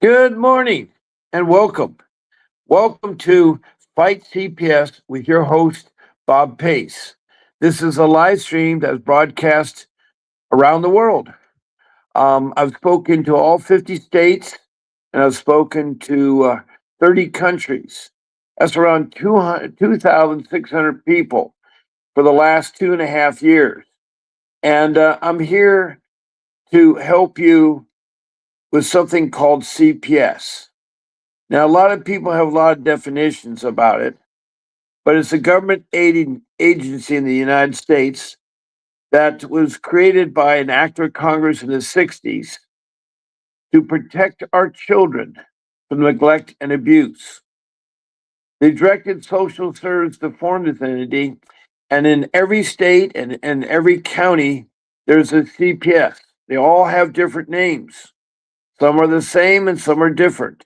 Good morning and welcome. Welcome to Fight CPS with your host, Bob Pace. This is a live stream that's broadcast around the world. I've spoken to all 50 states and I've spoken to 30 countries. That's around 2,600 people for the last 2.5 years. And I'm here to help you with something called CPS. Now, a lot of people have a lot of definitions about it, but it's a government aiding agency in the United States that was created by an act of Congress in the 60s to protect our children from neglect and abuse. They directed social service to form this entity, and in every state and every county, there's a CPS. They all have different names. Some are the same and some are different.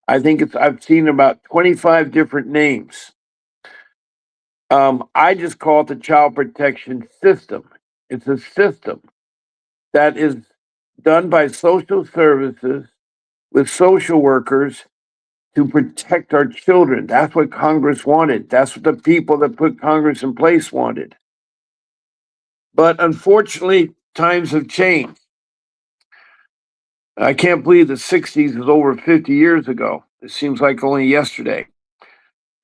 I've seen about 25 different names. I just call it the child protection system. It's a system that is done by social services with social workers to protect our children. That's what Congress wanted. That's what the people that put Congress in place wanted. But unfortunately, times have changed. I can't believe the 60s is over 50 years ago. It seems like only yesterday.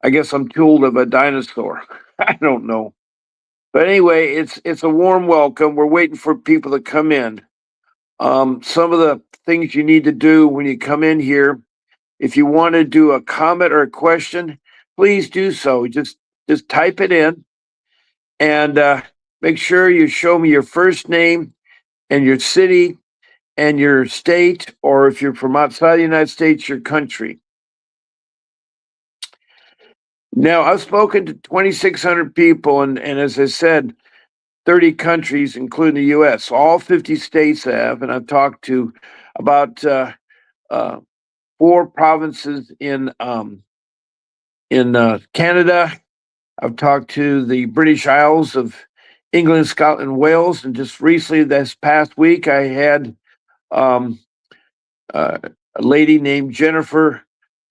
I guess I'm too old of a dinosaur. I don't know. But anyway, it's a warm welcome. We're waiting for people to come in. Some of the things you need to do when you come in here, if you want to do a comment or a question, please do so. Just type it in and make sure you show me your first name and your city and your state, or if you're from outside the United States, your country. Now, I've spoken to 2,600 people, and as I said, 30 countries, including the US. All 50 states have, and I've talked to about uh, 4 provinces in Canada. I've talked to the British Isles of England, Scotland, Wales, and just recently, this past week, I had um, a lady named Jennifer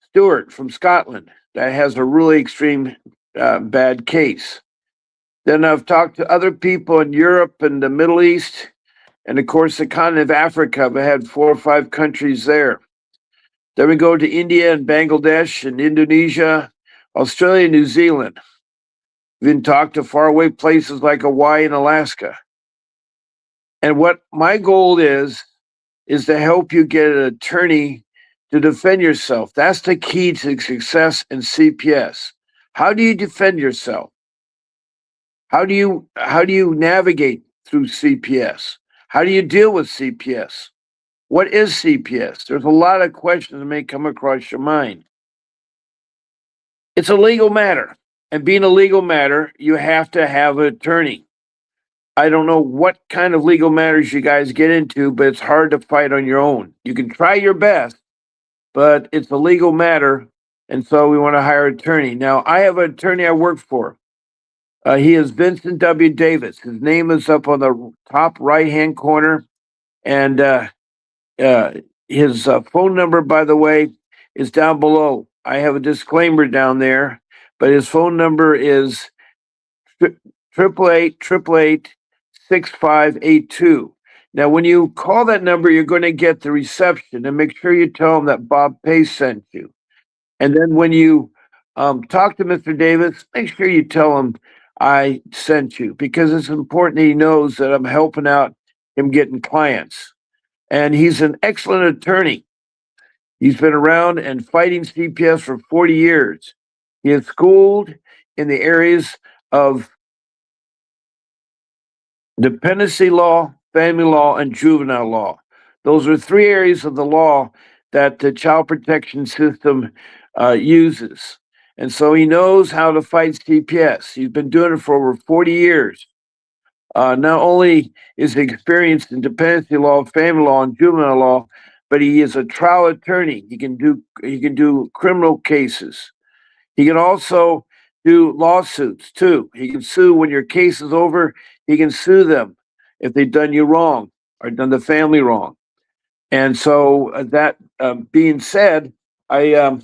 Stewart from Scotland that has a really extreme bad case. Then I've talked to other people in Europe and the Middle East, and of course, the continent of Africa. I've had 4 or 5 countries there. Then we go to India and Bangladesh and Indonesia, Australia, New Zealand. We've even talked to faraway places like Hawaii and Alaska. And what my goal is to help you get an attorney to defend yourself. That's the key to success in CPS. How do you defend yourself? How do you navigate through CPS? How do you deal with CPS? What is CPS? There's a lot of questions that may come across your mind. It's a legal matter, and being a legal matter, you have to have an attorney. I don't know what kind of legal matters you guys get into, but it's hard to fight on your own. You can try your best, but it's a legal matter, and so we want to hire an attorney. Now, I have an attorney I work for. He is Vincent W. Davis. His name is up on the top right-hand corner, and his phone number, by the way, is down below. I have a disclaimer down there, but his phone number is 888-888-6582. Now, when you call that number, you're going to get the reception, and make sure you tell him that Bob Pace sent you. And then when you talk to Mr. Davis, make sure you tell him I sent you, because it's important he knows that I'm helping out him getting clients. And he's an excellent attorney. He's been around and fighting CPS for 40 years. He is schooled in the areas of dependency law, family law, and juvenile law. Those are 3 areas of the law that the child protection system uses. And so he knows how to fight CPS. He's been doing it for over 40 years. Not only is he experienced in dependency law, family law, and juvenile law, but he is a trial attorney. He can do criminal cases. He can also do lawsuits too. He can sue when your case is over. He can sue them if they've done you wrong or done the family wrong. And so that being said, I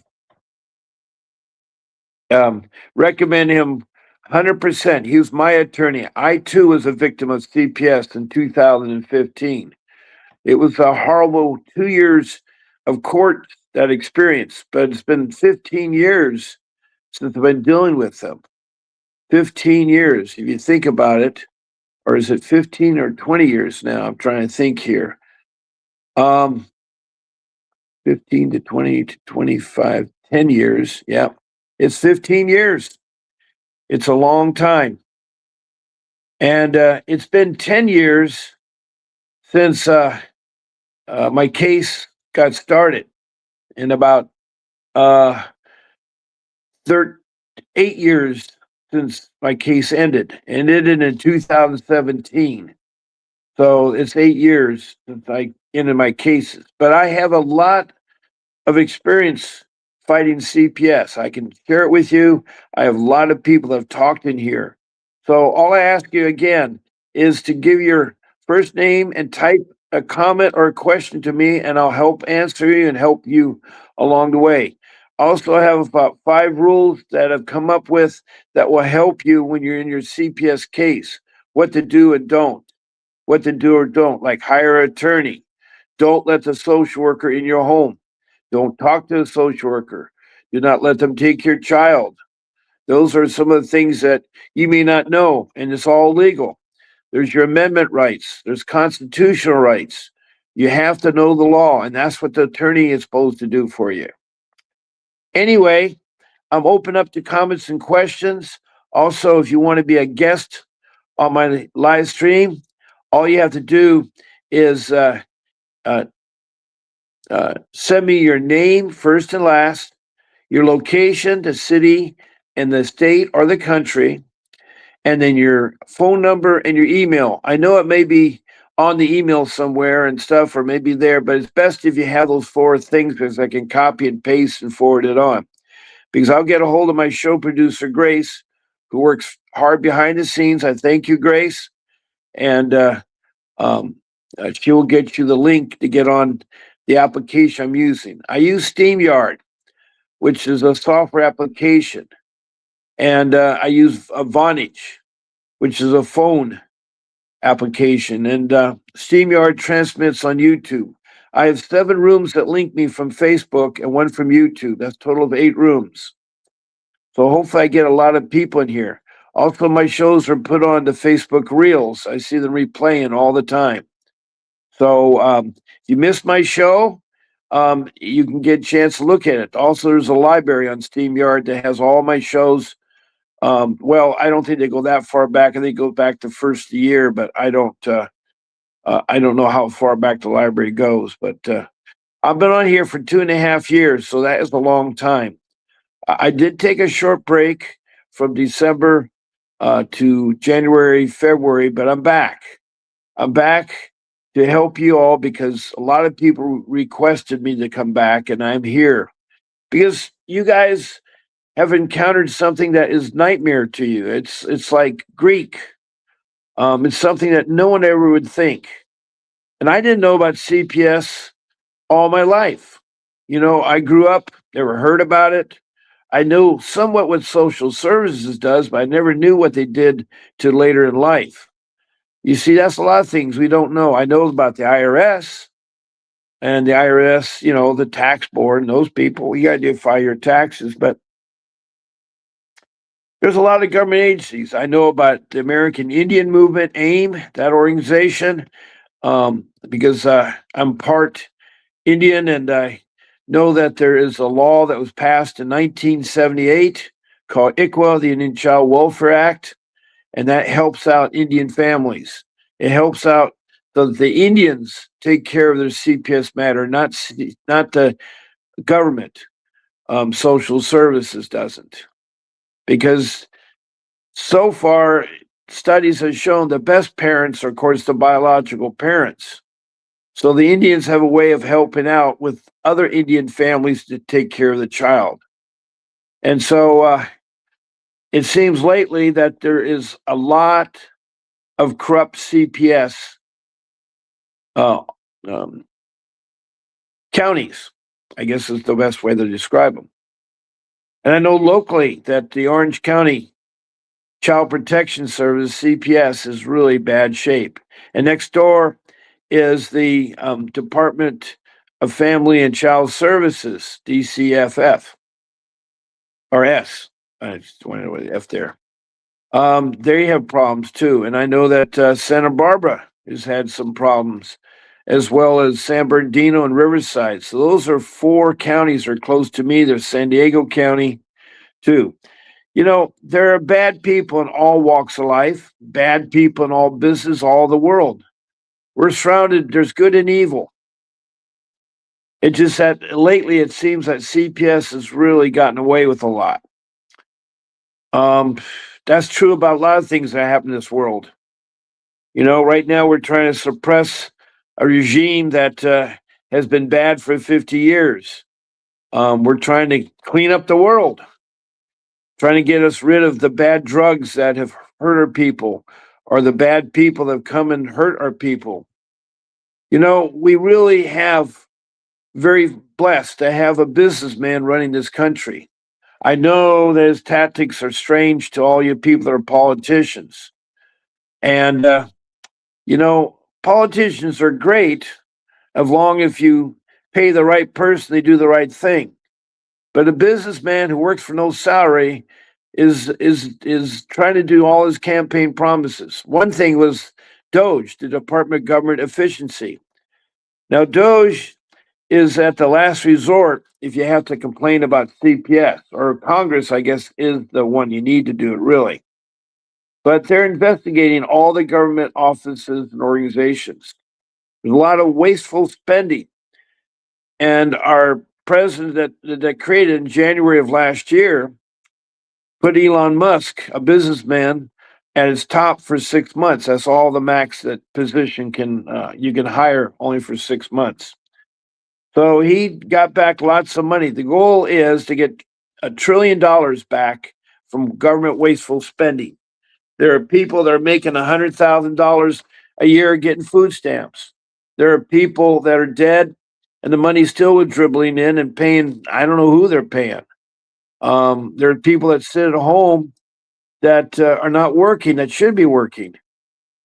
recommend him 100%. He was my attorney. I too was a victim of CPS in 2015. It was a horrible 2 years of court that experience, but it's been 15 years since I've been dealing with them. 15 years, if you think about it, or is it 15 or 20 years now? I'm trying to think here. Um, 15 to 20 to 25, 10 years. Yeah, it's 15 years. It's a long time. And it's been 10 years since my case got started, in about uh, 8 years since my case ended. And it ended in 2017. So it's 8 years since I ended my cases. But I have a lot of experience fighting CPS. I can share it with you. I have a lot of people that have talked in here. So all I ask you again is to give your first name and type a comment or a question to me, and I'll help answer you and help you along the way. I also have about 5 rules that I've come up with that will help you when you're in your CPS case. What to do and don't. What to do or don't, like hire an attorney. Don't let the social worker in your home. Don't talk to the social worker. Do not let them take your child. Those are some of the things that you may not know, and it's all legal. There's your amendment rights, there's constitutional rights. You have to know the law, and that's what the attorney is supposed to do for you. Anyway, I'm open up to comments and questions. Also, if you want to be a guest on my live stream, all you have to do is uh, send me your name, first and last, your location, the city, and the state or the country, and then your phone number and your email. I know it may be on the email somewhere and stuff, or maybe there, but it's best if you have those 4 things because I can copy and paste and forward it on. Because I'll get a hold of my show producer, Grace, who works hard behind the scenes. I thank you, Grace. And um, she will get you the link to get on the application I'm using. I use SteamYard, which is a software application. And I use Vonage, which is a phone application. And StreamYard transmits on YouTube. I have 7 rooms that link me from Facebook and 1 from YouTube. That's a total of 8 rooms. So hopefully I get a lot of people in here. Also, my shows are put on the Facebook Reels. I see them replaying all the time. So if you missed my show, you can get a chance to look at it. Also, there's a library on StreamYard that has all my shows. Well, I don't think they go that far back. I think they go back to first year, but I don't know how far back the library goes. But I've been on here for 2.5 years, so that is a long time. I did take a short break from December to January, February, but I'm back. I'm back to help you all because a lot of people requested me to come back, and I'm here because you guys have encountered something that is nightmare to you. It's like Greek. It's something that no one ever would think. And I didn't know about CPS all my life. You know, I grew up, never heard about it. I know somewhat what social services does, but I never knew what they did to later in life. You see, that's a lot of things we don't know. I know about the IRS and the IRS, you know, the tax board and those people. You got to file your taxes, but there's a lot of government agencies. I know about the American Indian Movement, AIM, that organization, because I'm part Indian, and I know that there is a law that was passed in 1978 called ICWA, the Indian Child Welfare Act, and that helps out Indian families. It helps out the Indians take care of their CPS matter, not the government. Social services doesn't, because so far studies have shown the best parents are, of course, the biological parents. So the Indians have a way of helping out with other Indian families to take care of the child. And so it seems lately that there is a lot of corrupt CPS uh, um, counties, I guess is the best way to describe them. And I know locally that the Orange County Child Protection Service, CPS, is really bad shape. And next door is the Department of Family and Child Services, DCFF, or S. I just wanted to know F there. They have problems too. And I know that Santa Barbara has had some problems, as well as San Bernardino and Riverside. So those are four counties that are close to me. There's San Diego County too. There are bad people in all walks of life, bad people in all business, all the world. We're surrounded, there's good and evil. It's just that lately it seems that CPS has really gotten away with a lot. That's true about a lot of things that happen in this world. Right now we're trying to suppress a regime that has been bad for 50 years. We're trying to clean up the world, trying to get us rid of the bad drugs that have hurt our people or the bad people that have come and hurt our people. We really have very blessed to have a businessman running this country. I know that his tactics are strange to all you people that are politicians. And, politicians are great as long as you pay the right person, they do the right thing. But a businessman who works for no salary is trying to do all his campaign promises. One thing was DOGE, the Department of Government Efficiency. Now, DOGE is at the last resort if you have to complain about CPS, or Congress, I guess, is the one you need to do it, really. But they're investigating all the government offices and organizations. There's a lot of wasteful spending. And our president that created in January of last year put Elon Musk, a businessman, at his top for 6 months. That's all the max that position you can hire, only for 6 months. So he got back lots of money. The goal is to get $1 trillion back from government wasteful spending. There are people that are making $100,000 a year getting food stamps. There are people that are dead and the money's still dribbling in and paying, I don't know who they're paying. There are people that sit at home that are not working, that should be working,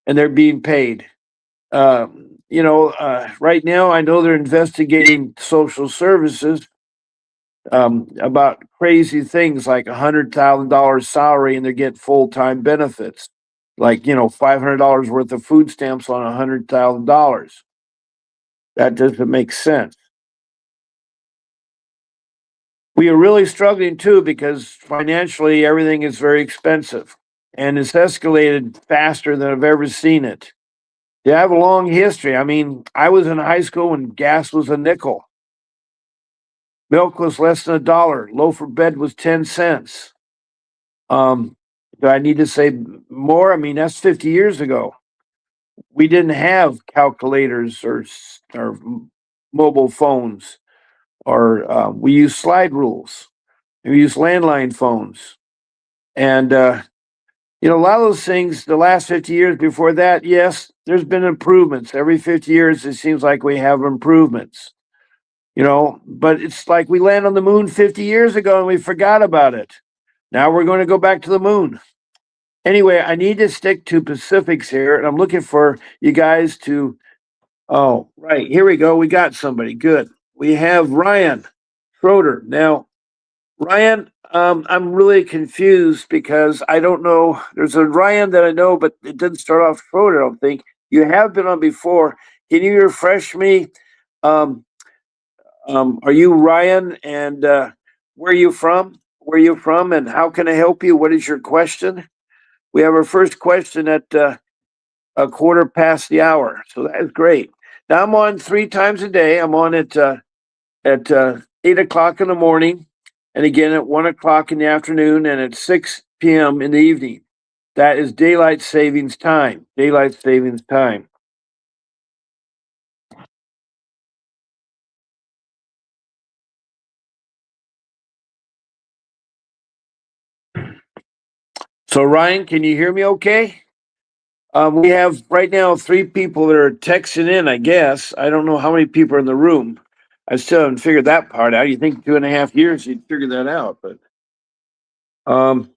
and they're being paid. Right now, I know they're investigating social services about crazy things like $100,000 salary, and they're getting full-time benefits, like $500 worth of food stamps on $100,000. That doesn't make sense. We are really struggling too because financially everything is very expensive, and it's escalated faster than I've ever seen it. They have a long history. I mean, I was in high school when gas was a nickel. Milk was less than $1. Loaf of bread was 10 cents. Do I need to say more? I mean, that's 50 years ago. We didn't have calculators or mobile phones, or we used slide rules. We used landline phones. And, a lot of those things, the last 50 years before that, yes, there's been improvements. Every 50 years, it seems like we have improvements. But it's like we landed on the moon 50 years ago and we forgot about it. Now we're going to go back to the moon. Anyway, I need to stick to Pacifics here, and I'm looking for you guys to. Oh, right. Here we go. We got somebody. Good. We have Ryan Schroeder. Now, Ryan, I'm really confused because I don't know. There's a Ryan that I know, but it didn't start off Schroeder, I don't think. You have been on before. Can you refresh me? Are you Ryan, and where are you from? Where are you from, and how can I help you? What is your question? We have our first question at a quarter past the hour, so that is great. Now I'm on 3 times a day. I'm on at 8 o'clock in the morning, and again at 1 o'clock in the afternoon, and at 6 p.m. in the evening. That is daylight savings time. Daylight savings time. So Ryan, can you hear me okay? We have right now 3 people that are texting in, I guess. I don't know how many people are in the room. I still haven't figured that part out. You think 2.5 years you'd figure that out, but um,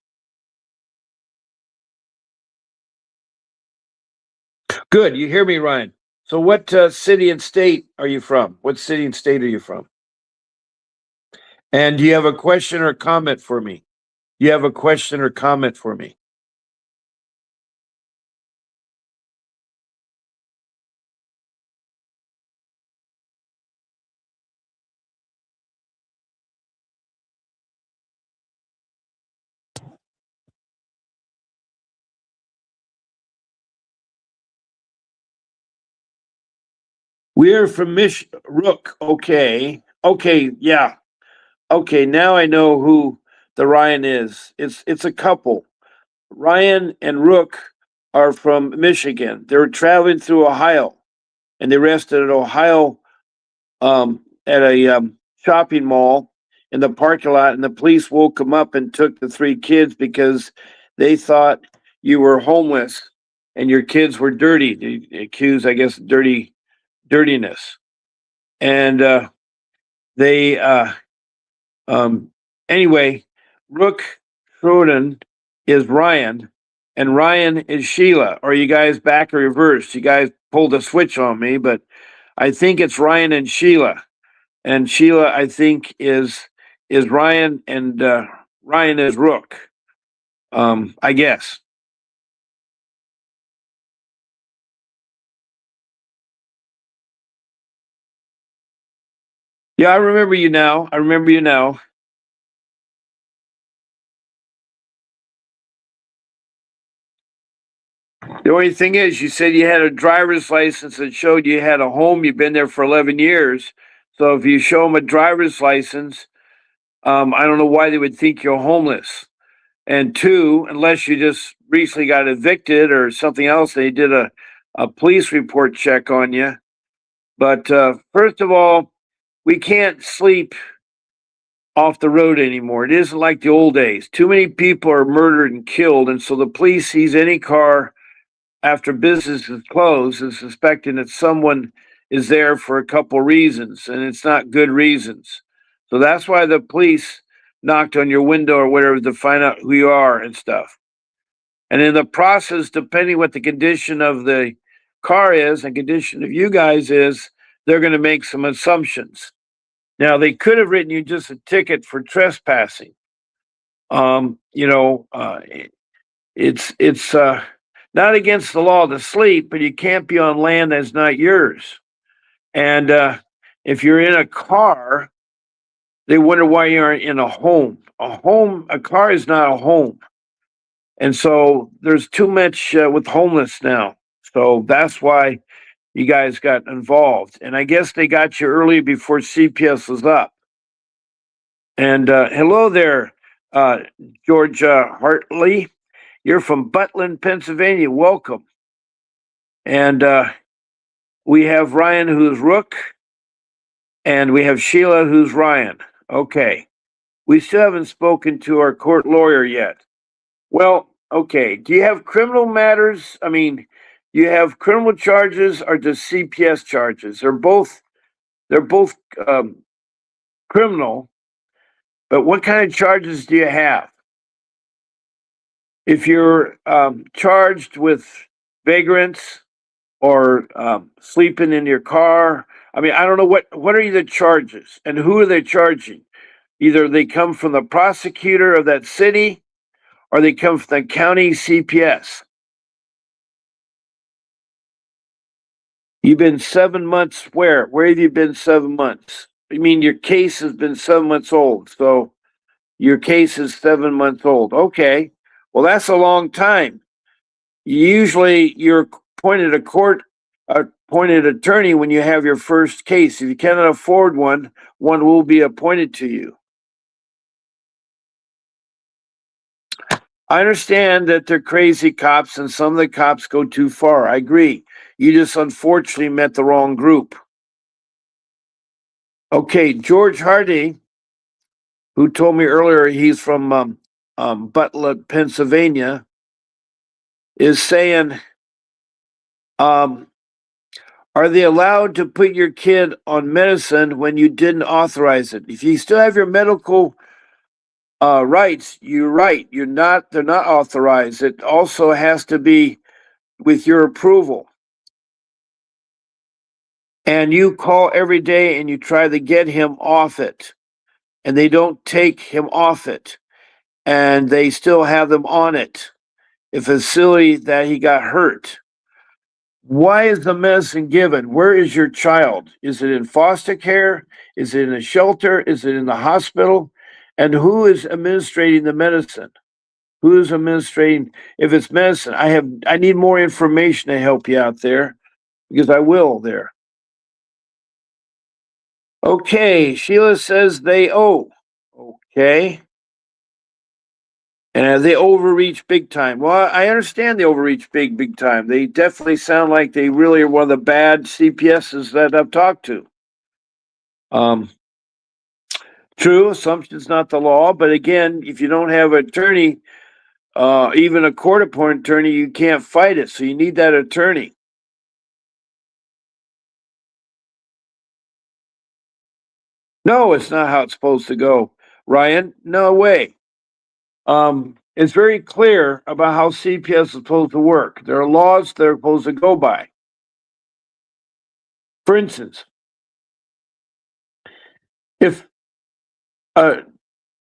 good. You hear me, Ryan? So, what city and state are you from? What city and state are you from? And do you have a question or comment for me? You have a question or comment for me? We are from Rook. Okay. Okay. Yeah. Okay. Now I know who the Ryan is. It's a couple. Ryan and Rook are from Michigan. They were traveling through Ohio, and they rested at Ohio at a shopping mall in the parking lot, and the police woke them up and took the three kids because they thought you were homeless and your kids were dirty. They accused, I guess, dirtiness, and they um, anyway, Rook Schroden is Ryan, and Ryan is Sheila. Are you guys back or reversed? You guys pulled a switch on me, but I think it's Ryan and Sheila. And Sheila, I think, is Ryan, and Ryan is Rook. I guess. Yeah, I remember you now. I remember you now. The only thing is, you said you had a driver's license that showed you had a home. You've been there for 11 years. So if you show them a driver's license, I don't know why they would think you're homeless. And two, unless you just recently got evicted or something else, they did a police report check on you. But first of all, we can't sleep off the road anymore. It isn't like the old days. Too many people are murdered and killed. And so the police sees any car after business is closed and suspecting that someone is there for a couple reasons, and it's not good reasons. So that's why the police knocked on your window or whatever to find out who you are and stuff. And in the process, depending what the condition of the car is and condition of you guys is, they're going to make some assumptions. Now they could have written you just a ticket for trespassing. You know, it's not against the law to sleep, but you can't be on land that's not yours. And if you're in a car, they wonder why you aren't in a home. A car is not a home. And so there's too much with homeless now. So that's why you guys got involved. And I guess they got you early before CPS was up. And hello there, uh, Georgia Hartley. You're from Butland, Pennsylvania. Welcome. And we have Ryan, who's Rook, and we have Sheila, who's Ryan. Okay. We still haven't spoken to our court lawyer yet. Well, okay. Do you have criminal matters? I mean, do you have criminal charges or just CPS charges? They're both criminal, but what kind of charges do you have? If you're charged with vagrants or sleeping in your car, I mean, I don't know what are the charges and who are they charging? Either they come from the prosecutor of that city or they come from the county CPS. You've been 7 months where? Where have you been 7 months? I mean, your case has been 7 months old. So your case is 7 months old. Okay. Well, that's a long time. Usually you're appointed a court appointed attorney when you have your first case. If you cannot afford one, one will be appointed to you. I understand that they're crazy cops and some of the cops go too far. I agree. You just unfortunately met the wrong group. Okay, George Hardy, who told me earlier he's from Butler, Pennsylvania, is saying, um, Are they allowed to put your kid on medicine when you didn't authorize it? If you still have your medical rights, you're right. You're not. They're not authorized. It also has to be with your approval. And you call every day and you try to get him off it, and they don't take him off it, and they still have them on it. A facility that he got hurt. Why is the medicine given? Where is your child? Is it in foster care? Is it in a shelter? Is it in the hospital? And who is administrating the medicine? Who is administrating? If it's medicine, I need more information to help you out there because I will there. Okay, Sheila says they owe. Okay. And they overreach big time. Well, I understand they overreach big time. They definitely sound like they really are one of the bad CPSs that I've talked to. Um, True, assumption's not the law, but again, if you don't have an attorney, even a court appointed attorney, you can't fight it. So you need that attorney. No, it's not how it's supposed to go, Ryan. No way. It's very clear about how CPS is supposed to work. There are laws they're supposed to go by. For instance, if a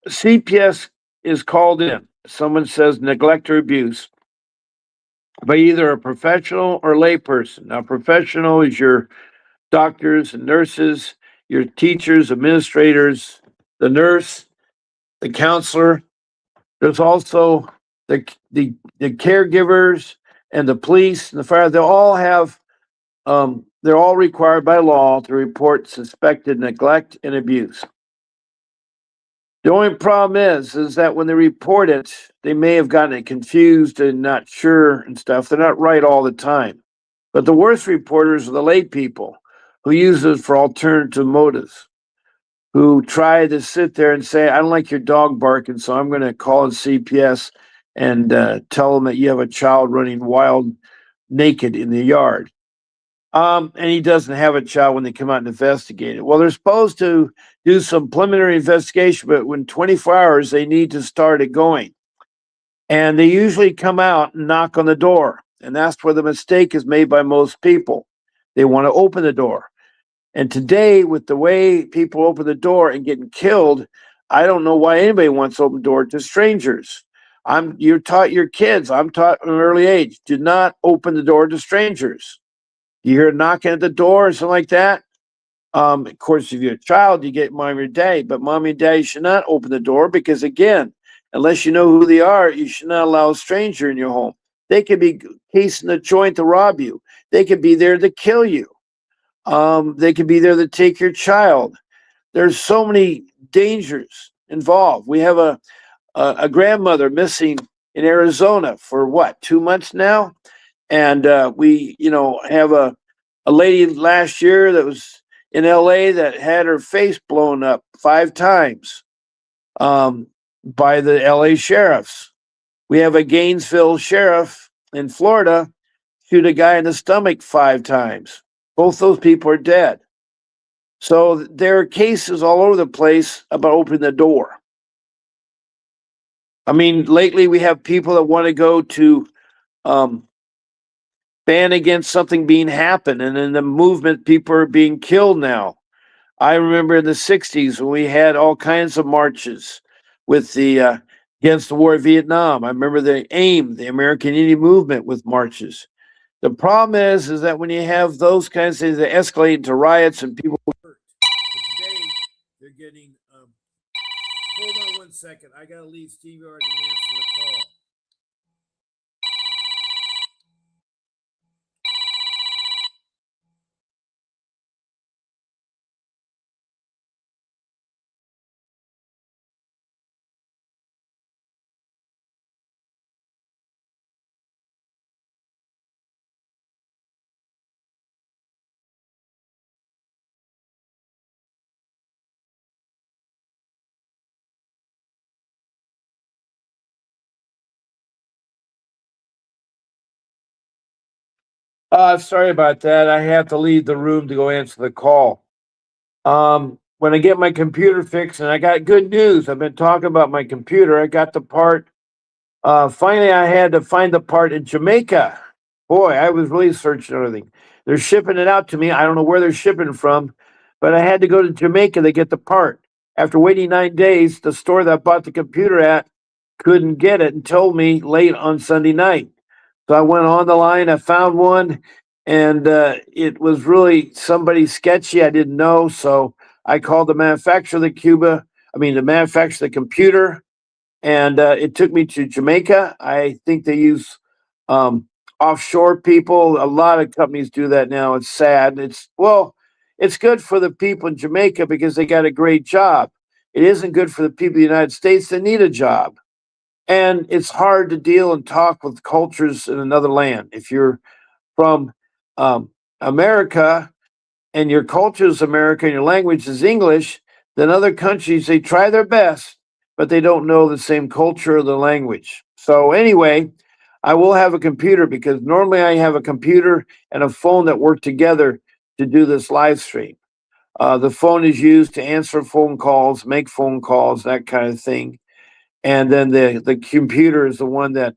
CPS is called in, someone says neglect or abuse by either a professional or layperson. Now, professional is your doctors and nurses, your teachers, administrators, the nurse, the counselor. There's also the caregivers and the police and the fire. They all have they're all required by law to report suspected neglect and abuse. The only problem is that when they report it, they may have gotten it confused and not sure and stuff. They're not right all the time. But the worst reporters are the lay people who use it for alternative motives, who try to sit there and say, I don't like your dog barking, so I'm going to call in CPS and tell them that you have a child running wild naked in the yard. And he doesn't have a child when they come out and investigate it. Well, they're supposed to do some preliminary investigation, but when 24 hours, they need to start it going. And they usually come out and knock on the door. And that's where the mistake is made by most people. They want to open the door. And today, with the way people open the door and getting killed, I don't know why anybody wants to open the door to strangers. You're taught your kids, I'm taught at an early age, do not open the door to strangers. You hear knocking at the door or something like that. Of course, if you're a child, you get mommy or daddy, but mommy and daddy should not open the door because, again, unless you know who they are, you should not allow a stranger in your home. They could be casing the joint to rob you. They could be there to kill you. They could be there to take your child. There's so many dangers involved. We have a grandmother missing in Arizona for what, 2 months now? And we, have a lady last year that was in LA that had her face blown up 5 times by the LA sheriffs. We have a Gainesville sheriff in Florida shoot a guy in the stomach 5 times. Both those people are dead. So there are cases all over the place about opening the door. I mean, lately we have people that want to go to ban against something being happened, and in the movement, people are being killed now. I remember in the '60s when we had all kinds of marches with the against the war of Vietnam. I remember the AIM, the American Indian Movement, with marches. The problem is that when you have those kinds of things that escalate into riots and people hurt. But today they're getting. Hold on 1 second. I gotta leave Steve already answer the call. Sorry about that. I have to leave the room to go answer the call. When I get my computer fixed, and I got good news. I've been talking about my computer. I got the part. Finally, I had to find the part in Jamaica. Boy, I was really searching everything. They're shipping it out to me. I don't know where they're shipping from, but I had to go to Jamaica to get the part. After waiting 9 days, the store that I bought the computer at couldn't get it and told me late on Sunday night. So I went on the line, I found one, and it was really somebody sketchy I didn't know. So I called the manufacturer of the manufacturer of the computer, and it took me to Jamaica. I think they use um, offshore people. A lot of companies do that now. It's sad. It's good for the people in Jamaica because they got a great job. It isn't good for the people of the United States that need a job. And it's hard to deal and talk with cultures in another land. If you're from America and your culture is American, and your language is English, then other countries, they try their best, but they don't know the same culture or the language. So, anyway, I will have a computer because normally I have a computer and a phone that work together to do this live stream. The phone is used to answer phone calls, make phone calls, that kind of thing, and then the computer is the one that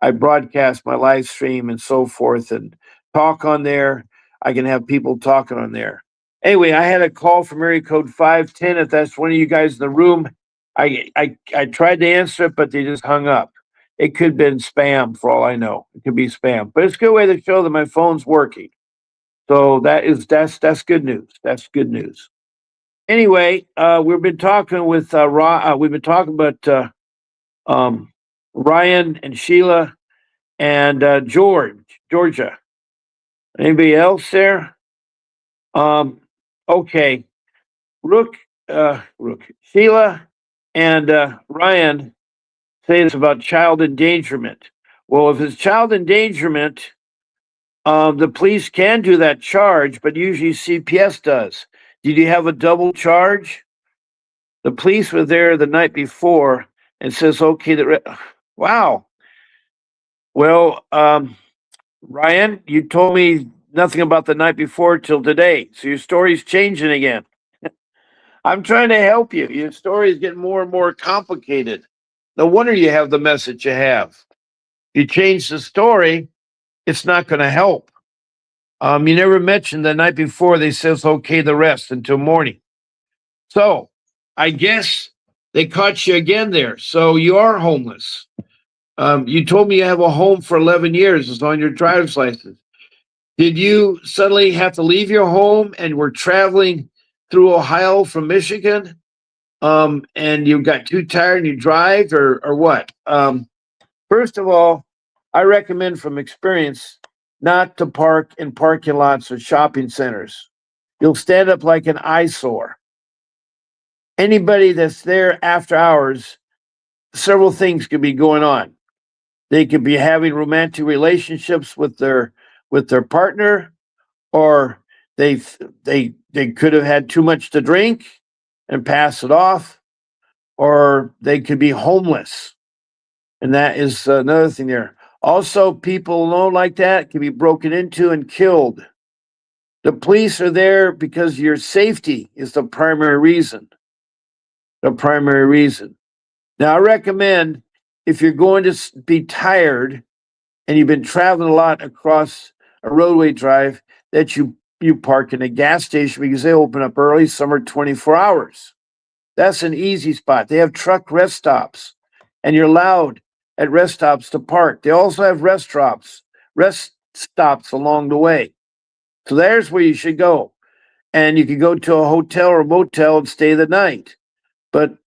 I broadcast my live stream and so forth and talk on there. I can have people talking on there. Anyway, I had a call from area code 510. If that's one of you guys in the room, I tried to answer it, but they just hung up. It could have been spam for all I know. It could be spam, but it's a good way to show that my phone's working. So that's good news. That's good news. Anyway, we've been talking with we've been talking about um, Ryan and Sheila and Georgia. Anybody else there? Um, okay, Rook, Sheila, and Ryan say it's about child endangerment. Well, if it's child endangerment, the police can do that charge, but usually CPS does. Did you have a double charge? The police were there the night before and says, okay, wow. Well, Ryan, you told me nothing about the night before till today. So your story's changing again. I'm trying to help you. Your story is getting more and more complicated. No wonder you have the message you have. If you change the story, it's not going to help. You never mentioned the night before they says okay the rest until morning. So I guess they caught you again there. So you are homeless. You told me you have a home for 11 years. It's on your driver's license. Did you suddenly have to leave your home and were traveling through Ohio from Michigan? And you got too tired and you drive or what? First of all, I recommend from experience not to park in parking lots or shopping centers. You'll stand up like an eyesore. Anybody that's there after hours, several things could be going on. They could be having romantic relationships with their partner, or they could have had too much to drink and pass it off, or they could be homeless, and that is another thing there. Also, people alone like that can be broken into and killed. The police are there because your safety is the primary reason. The primary reason. Now, I recommend if you're going to be tired and you've been traveling a lot across a roadway drive, that you park in a gas station because they open up early. Some are 24 hours. That's an easy spot. They have truck rest stops, and you're allowed at rest stops to park. They also have rest stops along the way. So there's where you should go. And you can go to a hotel or motel and stay the night. But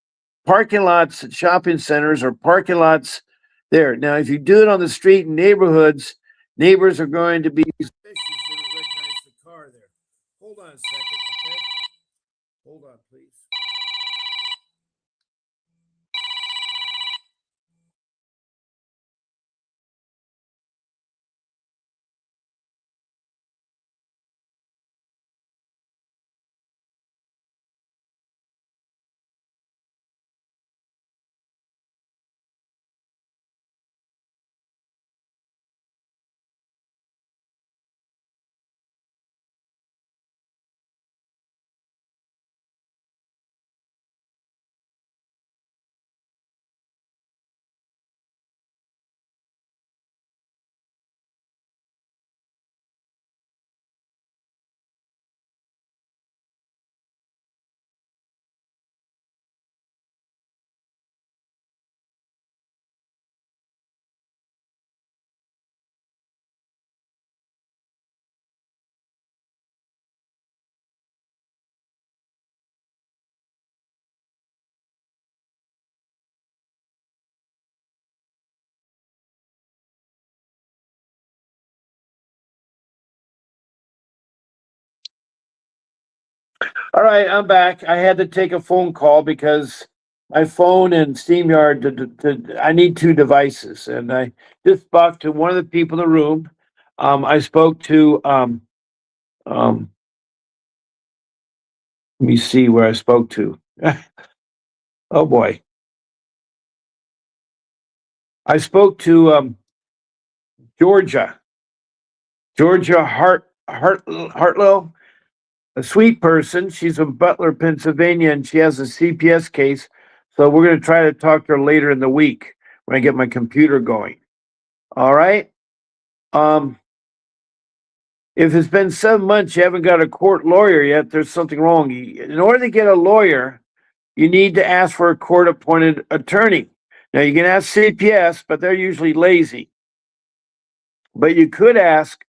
parking lots at shopping centers or parking lots there. Now, if you do it on the street in neighborhoods, neighbors are going to be suspicious. They don't recognize the car there. Hold on a second, okay? Hold on, please. All right, I'm back. I had to take a phone call because my phone and StreamYard, I need two devices. And I just spoke to one of the people in the room. I spoke to, um, let me see where I spoke to. Oh boy. I spoke to Georgia, Hartlow, a sweet person. She's from Butler, Pennsylvania, and she has a CPS case. So we're going to try to talk to her later in the week when I get my computer going. All right. Um, if it's been 7 months, you haven't got a court lawyer yet, there's something wrong. In order to get a lawyer, you need to ask for a court appointed attorney. Now, you can ask CPS, but they're usually lazy. But you could ask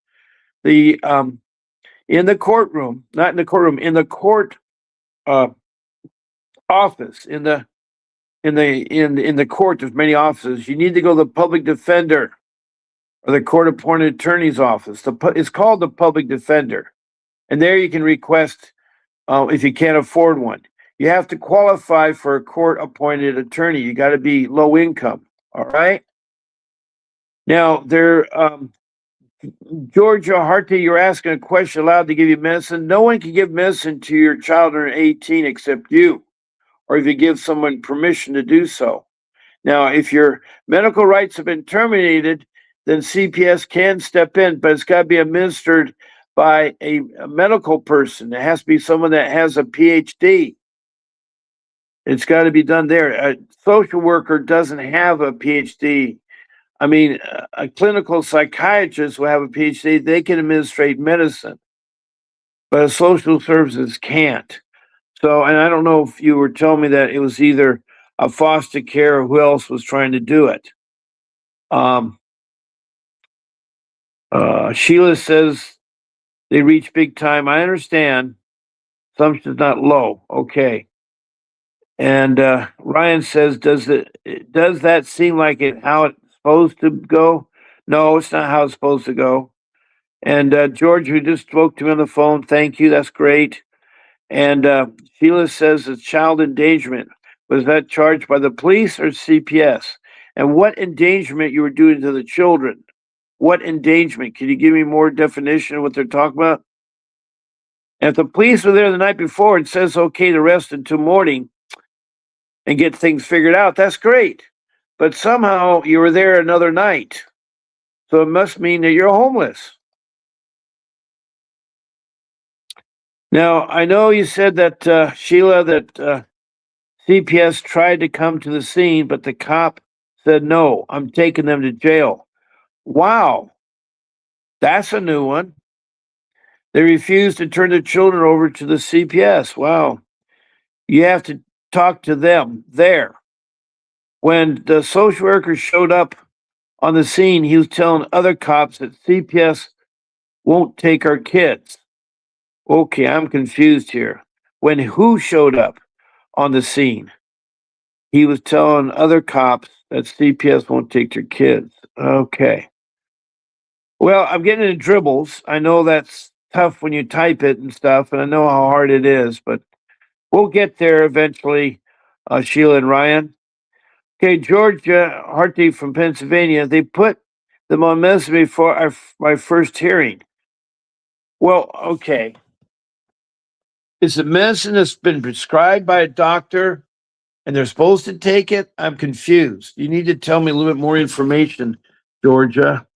the in the courtroom, not in the courtroom, in the court uh, office, in the court. There's many offices. You need to go to the public defender or the court appointed attorney's office. It's called the public defender, and there you can request if you can't afford one. You have to qualify for a court appointed attorney. You got to be low income. All right. Now, Georgia Harty, you're asking a question allowed to give you medicine. No one can give medicine to your child under 18 except you, or if you give someone permission to do so. Now, if your medical rights have been terminated, then CPS can step in, but it's got to be administered by a medical person. It has to be someone that has a PhD. It's got to be done there. A social worker doesn't have a PhD. I mean, a clinical psychiatrist will have a PhD. They can administrate medicine, but a social services can't. So, and I don't know if you were telling me that it was either a foster care or who else was trying to do it. Um, Sheila says they reach big time. I understand. Assumption's not low. Okay. And Ryan says, does that seem like it how it's supposed to go? No, it's not how it's supposed to go. And George, who just spoke to me on the phone, thank you. That's great. And Sheila says it's child endangerment. Was that charged by the police or CPS? And what endangerment you were doing to the children? What endangerment? Can you give me more definition of what they're talking about? And if the police were there the night before and says okay to rest until morning and get things figured out, that's great. But somehow you were there another night. So it must mean that you're homeless. Now, I know you said that, Sheila, that CPS tried to come to the scene, but the cop said, no, I'm taking them to jail. Wow, that's a new one. They refused to turn the children over to the CPS. Wow. You have to talk to them there. When the social worker showed up on the scene, he was telling other cops that CPS won't take our kids. Okay, I'm confused here. When who showed up on the scene? He was telling other cops that CPS won't take their kids. Okay. Well, I'm getting into dribbles. I know that's tough when you type it and stuff, and I know how hard it is, but we'll get there eventually, Sheila and Ryan. Okay, Georgia Harty from Pennsylvania, they put them on medicine before my first hearing. Well, okay. Is it medicine that's been prescribed by a doctor and they're supposed to take it? I'm confused. You need to tell me a little bit more information, Georgia.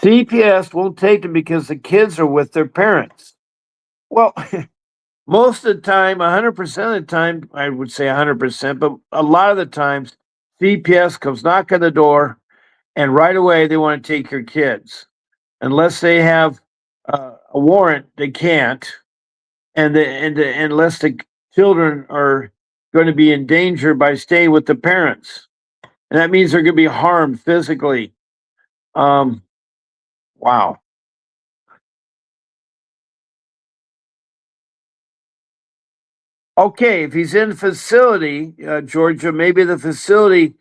CPS won't take them because the kids are with their parents. Well, most of the time, 100% of the time, I would say 100%, but a lot of the times, CPS comes knock on the door and right away they want to take your kids. Unless they have a warrant, they can't. Unless the children are going to be in danger by staying with the parents. And that means they're going to be harmed physically. Um, wow. Okay, if he's in facility, Georgia, maybe the facility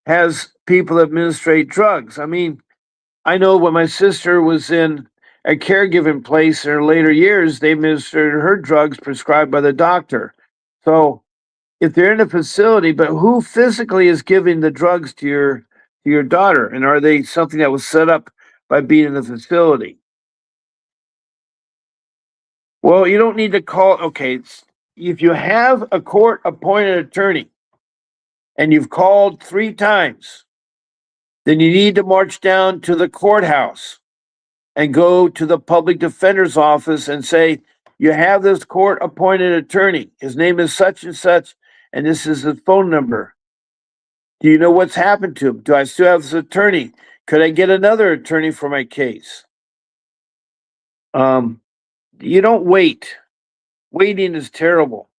has people administrate drugs. I mean, I know when my sister was in a caregiving place in her later years, they administered her drugs prescribed by the doctor. So if they're in a facility, but who physically is giving the drugs to your daughter? And are they something that was set up by being in the facility? Well, you don't need to call. Okay, if you have a court appointed attorney and you've called 3 times, then you need to march down to the courthouse and go to the public defender's office and say, you have this court appointed attorney. His name is such and such, and this is his phone number. Do you know what's happened to him? Do I still have this attorney? Could I get another attorney for my case? Um, you don't wait. Waiting is terrible.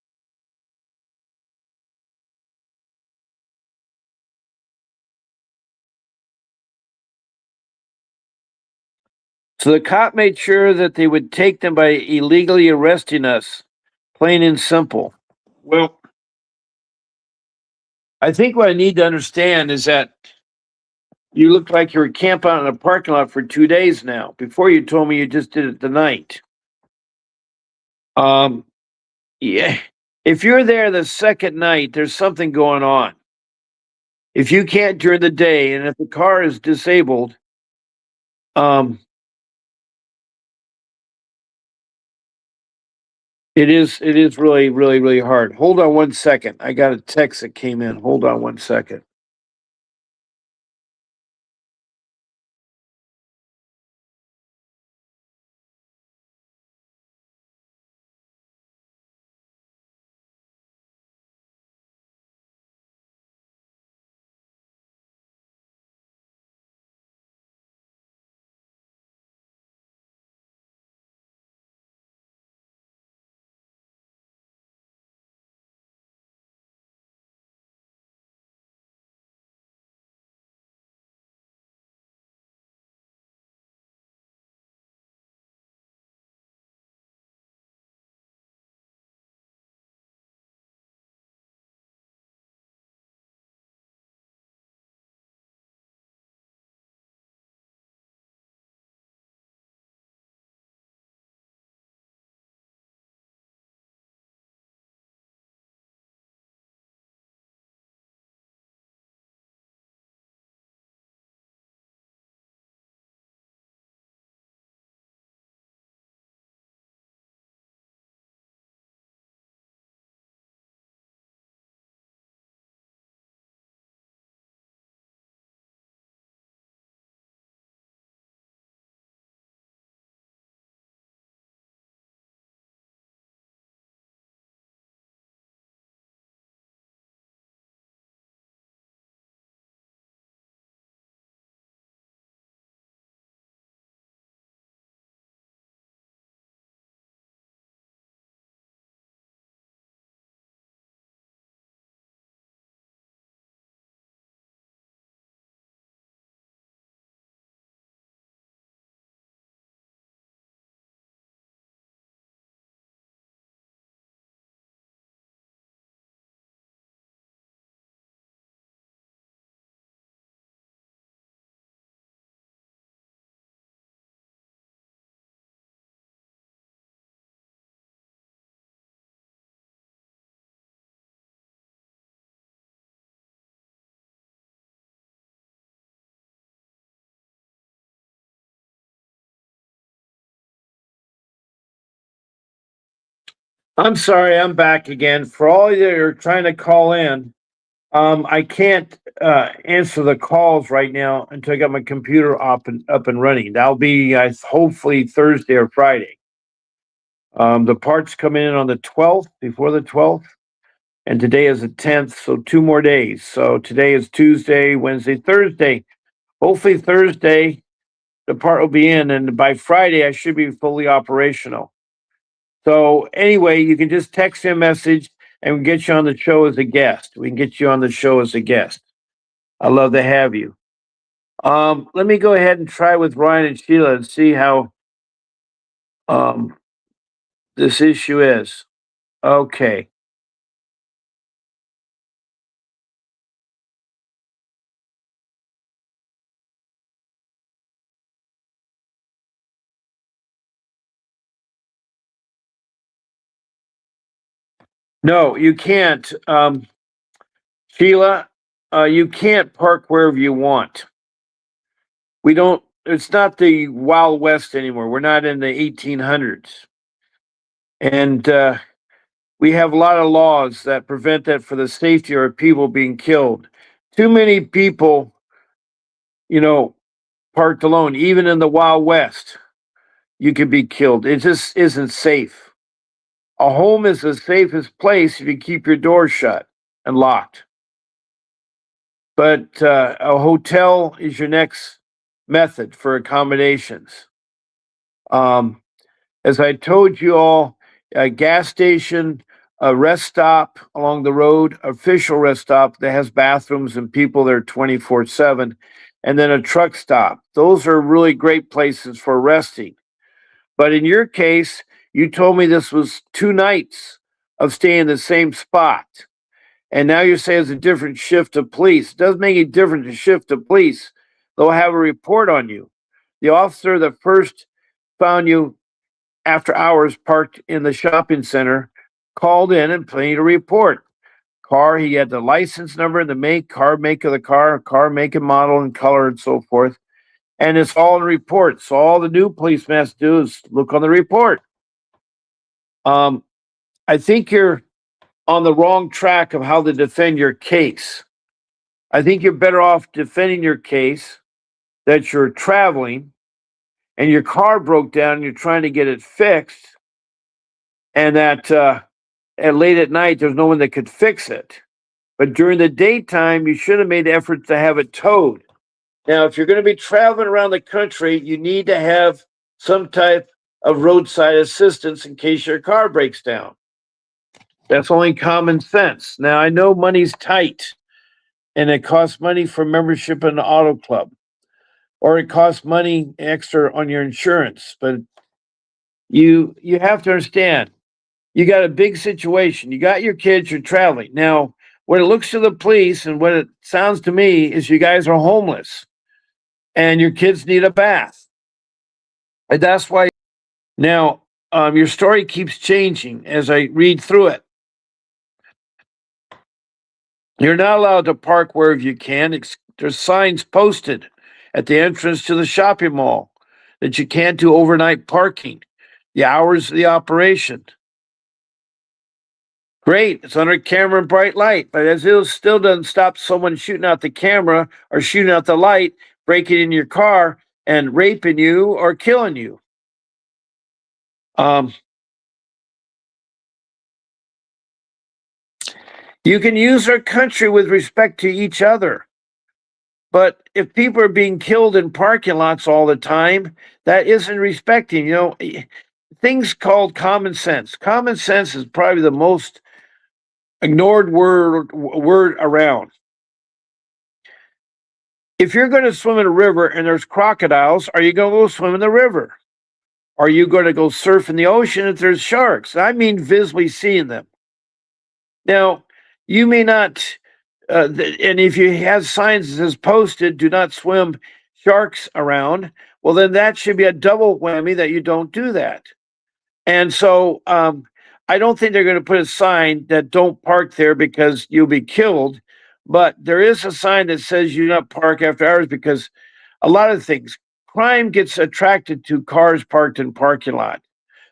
So the cop made sure that they would take them by illegally arresting us, plain and simple. Well, I think what I need to understand is that you look like you were camping out in a parking lot for 2 days now. Before you told me you just did it tonight. Um, yeah. If you're there the second night, there's something going on. If you can't during the day, and if the car is disabled, um, it is really hard. Hold on 1 second. I got a text that came in. Hold on 1 second. I'm sorry, I'm back again. For all you that are trying to call in, I can't answer the calls right now until I got my computer up and running. That'll be hopefully Thursday or Friday. The parts come in on the 12th, before the 12th, and today is the 10th, so 2 more days. So today is Tuesday, Wednesday, Thursday. Hopefully Thursday the part will be in, and by Friday I should be fully operational. So anyway, you can just text me a message and we can get you on the show as a guest. We can get you on the show as a guest. I'd love to have you. Let me go ahead and try with Ryan and Sheila and see how um this issue is. Okay. No, you can't. Sheila, you can't park wherever you want. We don't, it's not the Wild West anymore. We're not in the 1800s. And we have a lot of laws that prevent that for the safety of people being killed. Too many people, you know, parked alone, even in the Wild West, you could be killed. It just isn't safe. A home is the safest place if you keep your door shut and locked. But a hotel is your next method for accommodations. Um, as I told you all, a gas station, a rest stop along the road, official rest stop that has bathrooms and people there 24/7, and then a truck stop. Those are really great places for resting. But in your case, you told me this was 2 nights of staying in the same spot. And now you say it's a different shift of police. It doesn't make any difference to shift of police. They'll have a report on you. The officer that first found you after hours parked in the shopping center called in and made a report. Car, he had the license number and the make of the car make and model and color and so forth. And it's all in the report. So all the new policeman has to do is look on the report. Um, I think you're on the wrong track of how to defend your case. I think you're better off defending your case that you're traveling and your car broke down and you're trying to get it fixed, and that at late at night there's no one that could fix it. But during the daytime, you should have made efforts to have it towed. Now, if you're going to be traveling around the country, you need to have some type of roadside assistance in case your car breaks down. That's only common sense. Now, I know money's tight and it costs money for membership in the auto club, or it costs money extra on your insurance. But you have to understand, you got a big situation. You got your kids, you're traveling. Now, what it looks to the police and what it sounds to me is you guys are homeless and your kids need a bath. And that's why now your story keeps changing as I read through it. You're not allowed to park wherever you can. There's signs posted at the entrance to the shopping mall that you can't do overnight parking, the hours of the operation. Great, it's under camera and bright light, but as it still doesn't stop someone shooting out the camera or shooting out the light, breaking in your car and raping you or killing you. Um, you can use our country with respect to each other. But if people are being killed in parking lots all the time, that isn't respecting, things called common sense. Common sense is probably the most ignored word around. If you're going to swim in a river and there's crocodiles, are you going to go swim in the river? Are you going to go surf in the ocean if there's sharks? I mean, visibly seeing them. Now, you may not, and if you have signs that says posted, do not swim sharks around, well, then that should be a double whammy that you don't do that. And so I don't think they're going to put a sign that don't park there because you'll be killed. But there is a sign that says you do not park after hours because a lot of things, crime gets attracted to cars parked in parking lot.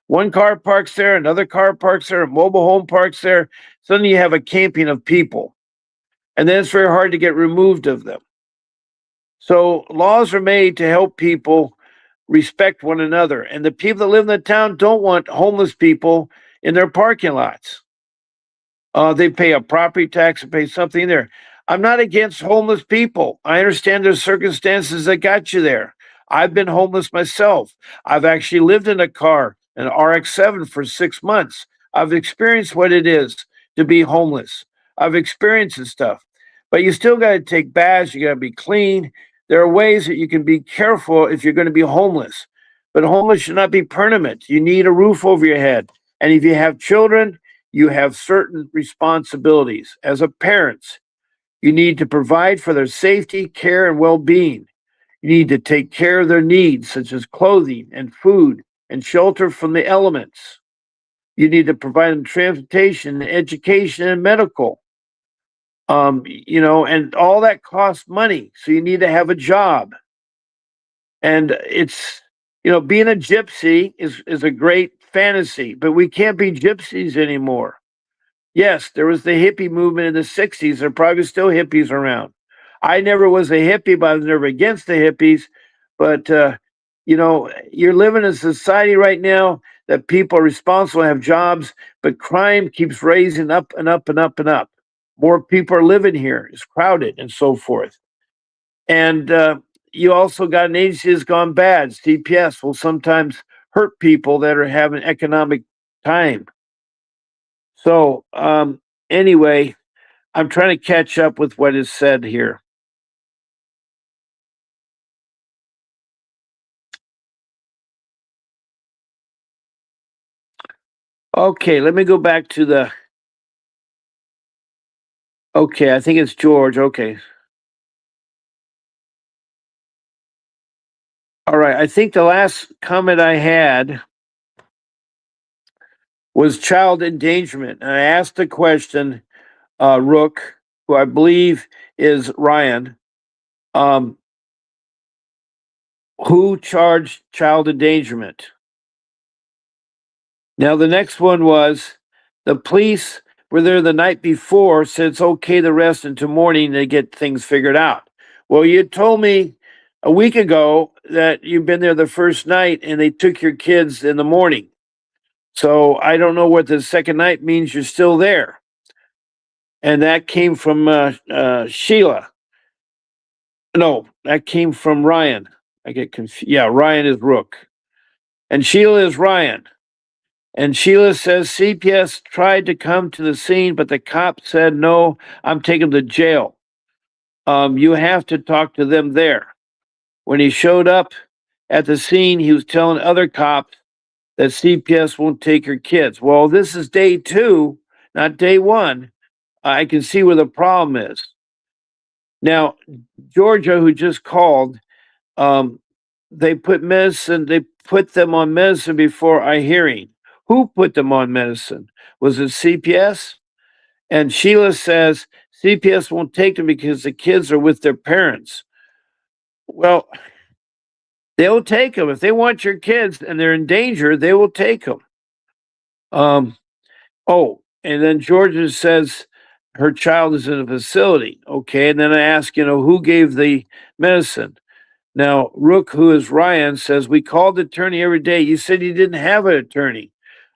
One car parks there, another car parks there, a mobile home parks there. Suddenly you have a camping of people. And then it's very hard to get removed of them. So laws are made to help people respect one another. And the people that live in the town don't want homeless people in their parking lots. They pay a property tax and pay something there. I'm not against homeless people. I understand there's circumstances that got you there. I've been homeless myself. I've actually lived in a car, an RX-7 for 6 months. I've experienced what it is to be homeless. I've experienced this stuff. But you still got to take baths. You got to be clean. There are ways that you can be careful if you're going to be homeless. But homeless should not be permanent. You need a roof over your head. And if you have children, you have certain responsibilities. As a parent, you need to provide for their safety, care, and well-being. You need to take care of their needs, such as clothing and food and shelter from the elements. You need to provide them transportation, education, and medical. And all that costs money. So you need to have a job. And being a gypsy is a great fantasy, but we can't be gypsies anymore. Yes, there was the hippie movement in the 60s. There are probably still hippies around. I never was a hippie, but I was never against the hippies. But, you're living in a society right now that people are responsible, have jobs, but crime keeps raising up and up and up and up. More people are living here, it's crowded and so forth. And you also got an agency that's gone bad. CPS will sometimes hurt people that are having economic time. So, anyway, I'm trying to catch up with what is said here. Okay, let me go back to the. Okay, I think it's George. Okay. All right. I think the last comment I had was child endangerment. And I asked the question, Rook, who I believe is Ryan, who charged child endangerment? Now, the next one was the police were there the night before, said it's okay to rest until morning to get things figured out. Well, you told me a week ago that you've been there the first night and they took your kids in the morning. So I don't know what the second night means you're still there. And that came from Sheila. No, that came from Ryan. I get confused. Yeah, Ryan is Rook. And Sheila is Ryan. And Sheila says CPS tried to come to the scene, but the cop said, no, I'm taking them to jail. You have to talk to them there. When he showed up at the scene, he was telling other cops that CPS won't take your kids. Well, this is day 2, not day 1. I can see where the problem is. Now, Georgia, who just called, they put them on medicine before a hearing. Who put them on medicine? Was it CPS? And Sheila says CPS won't take them because the kids are with their parents. Well, they'll take them. If they want your kids and they're in danger, they will take them. And then Georgia says her child is in a facility. Okay. And then I ask, who gave the medicine? Now, Rook, who is Ryan, says, we called the attorney every day. You said you didn't have an attorney.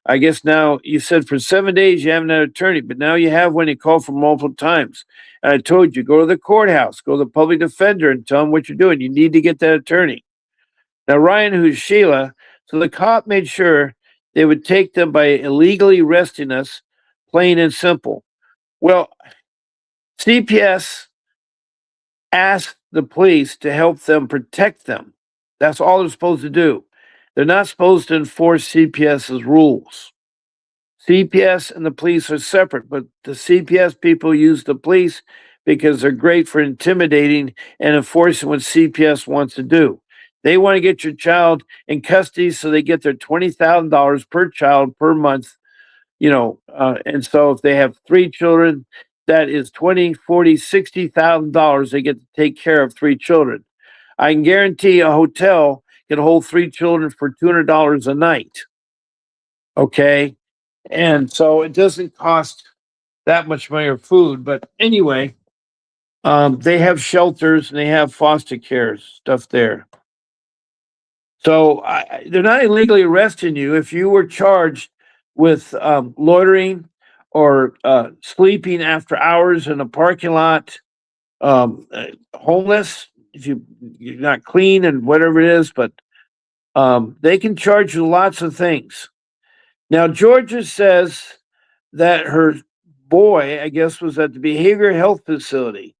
I guess now you said for 7 days you haven't had an attorney, but now you have one. You called for multiple times. And I told you, go to the courthouse, go to the public defender and tell them what you're doing. You need to get that attorney. Now, Ryan, who's Sheila, so the cop made sure they would take them by illegally arresting us, plain and simple. Well, CPS asked the police to help them protect them. That's all they're supposed to do. They're not supposed to enforce CPS's rules. CPS and the police are separate, but the CPS people use the police because they're great for intimidating and enforcing what CPS wants to do. They want to get your child in custody so they get their $20,000 per child per month, and so if they have 3 children, that is $20, $40, $60,000 they get to take care of 3 children. I can guarantee a hotel can hold 3 children for $200 a night. Okay. And so it doesn't cost that much money or food. But anyway, they have shelters and they have foster care stuff there. So they're not illegally arresting you. If you were charged with loitering or sleeping after hours in a parking lot, homeless, if you're not clean and whatever it is, but they can charge you lots of things. Now, Georgia says that her boy, I guess, was at the behavioral health facility.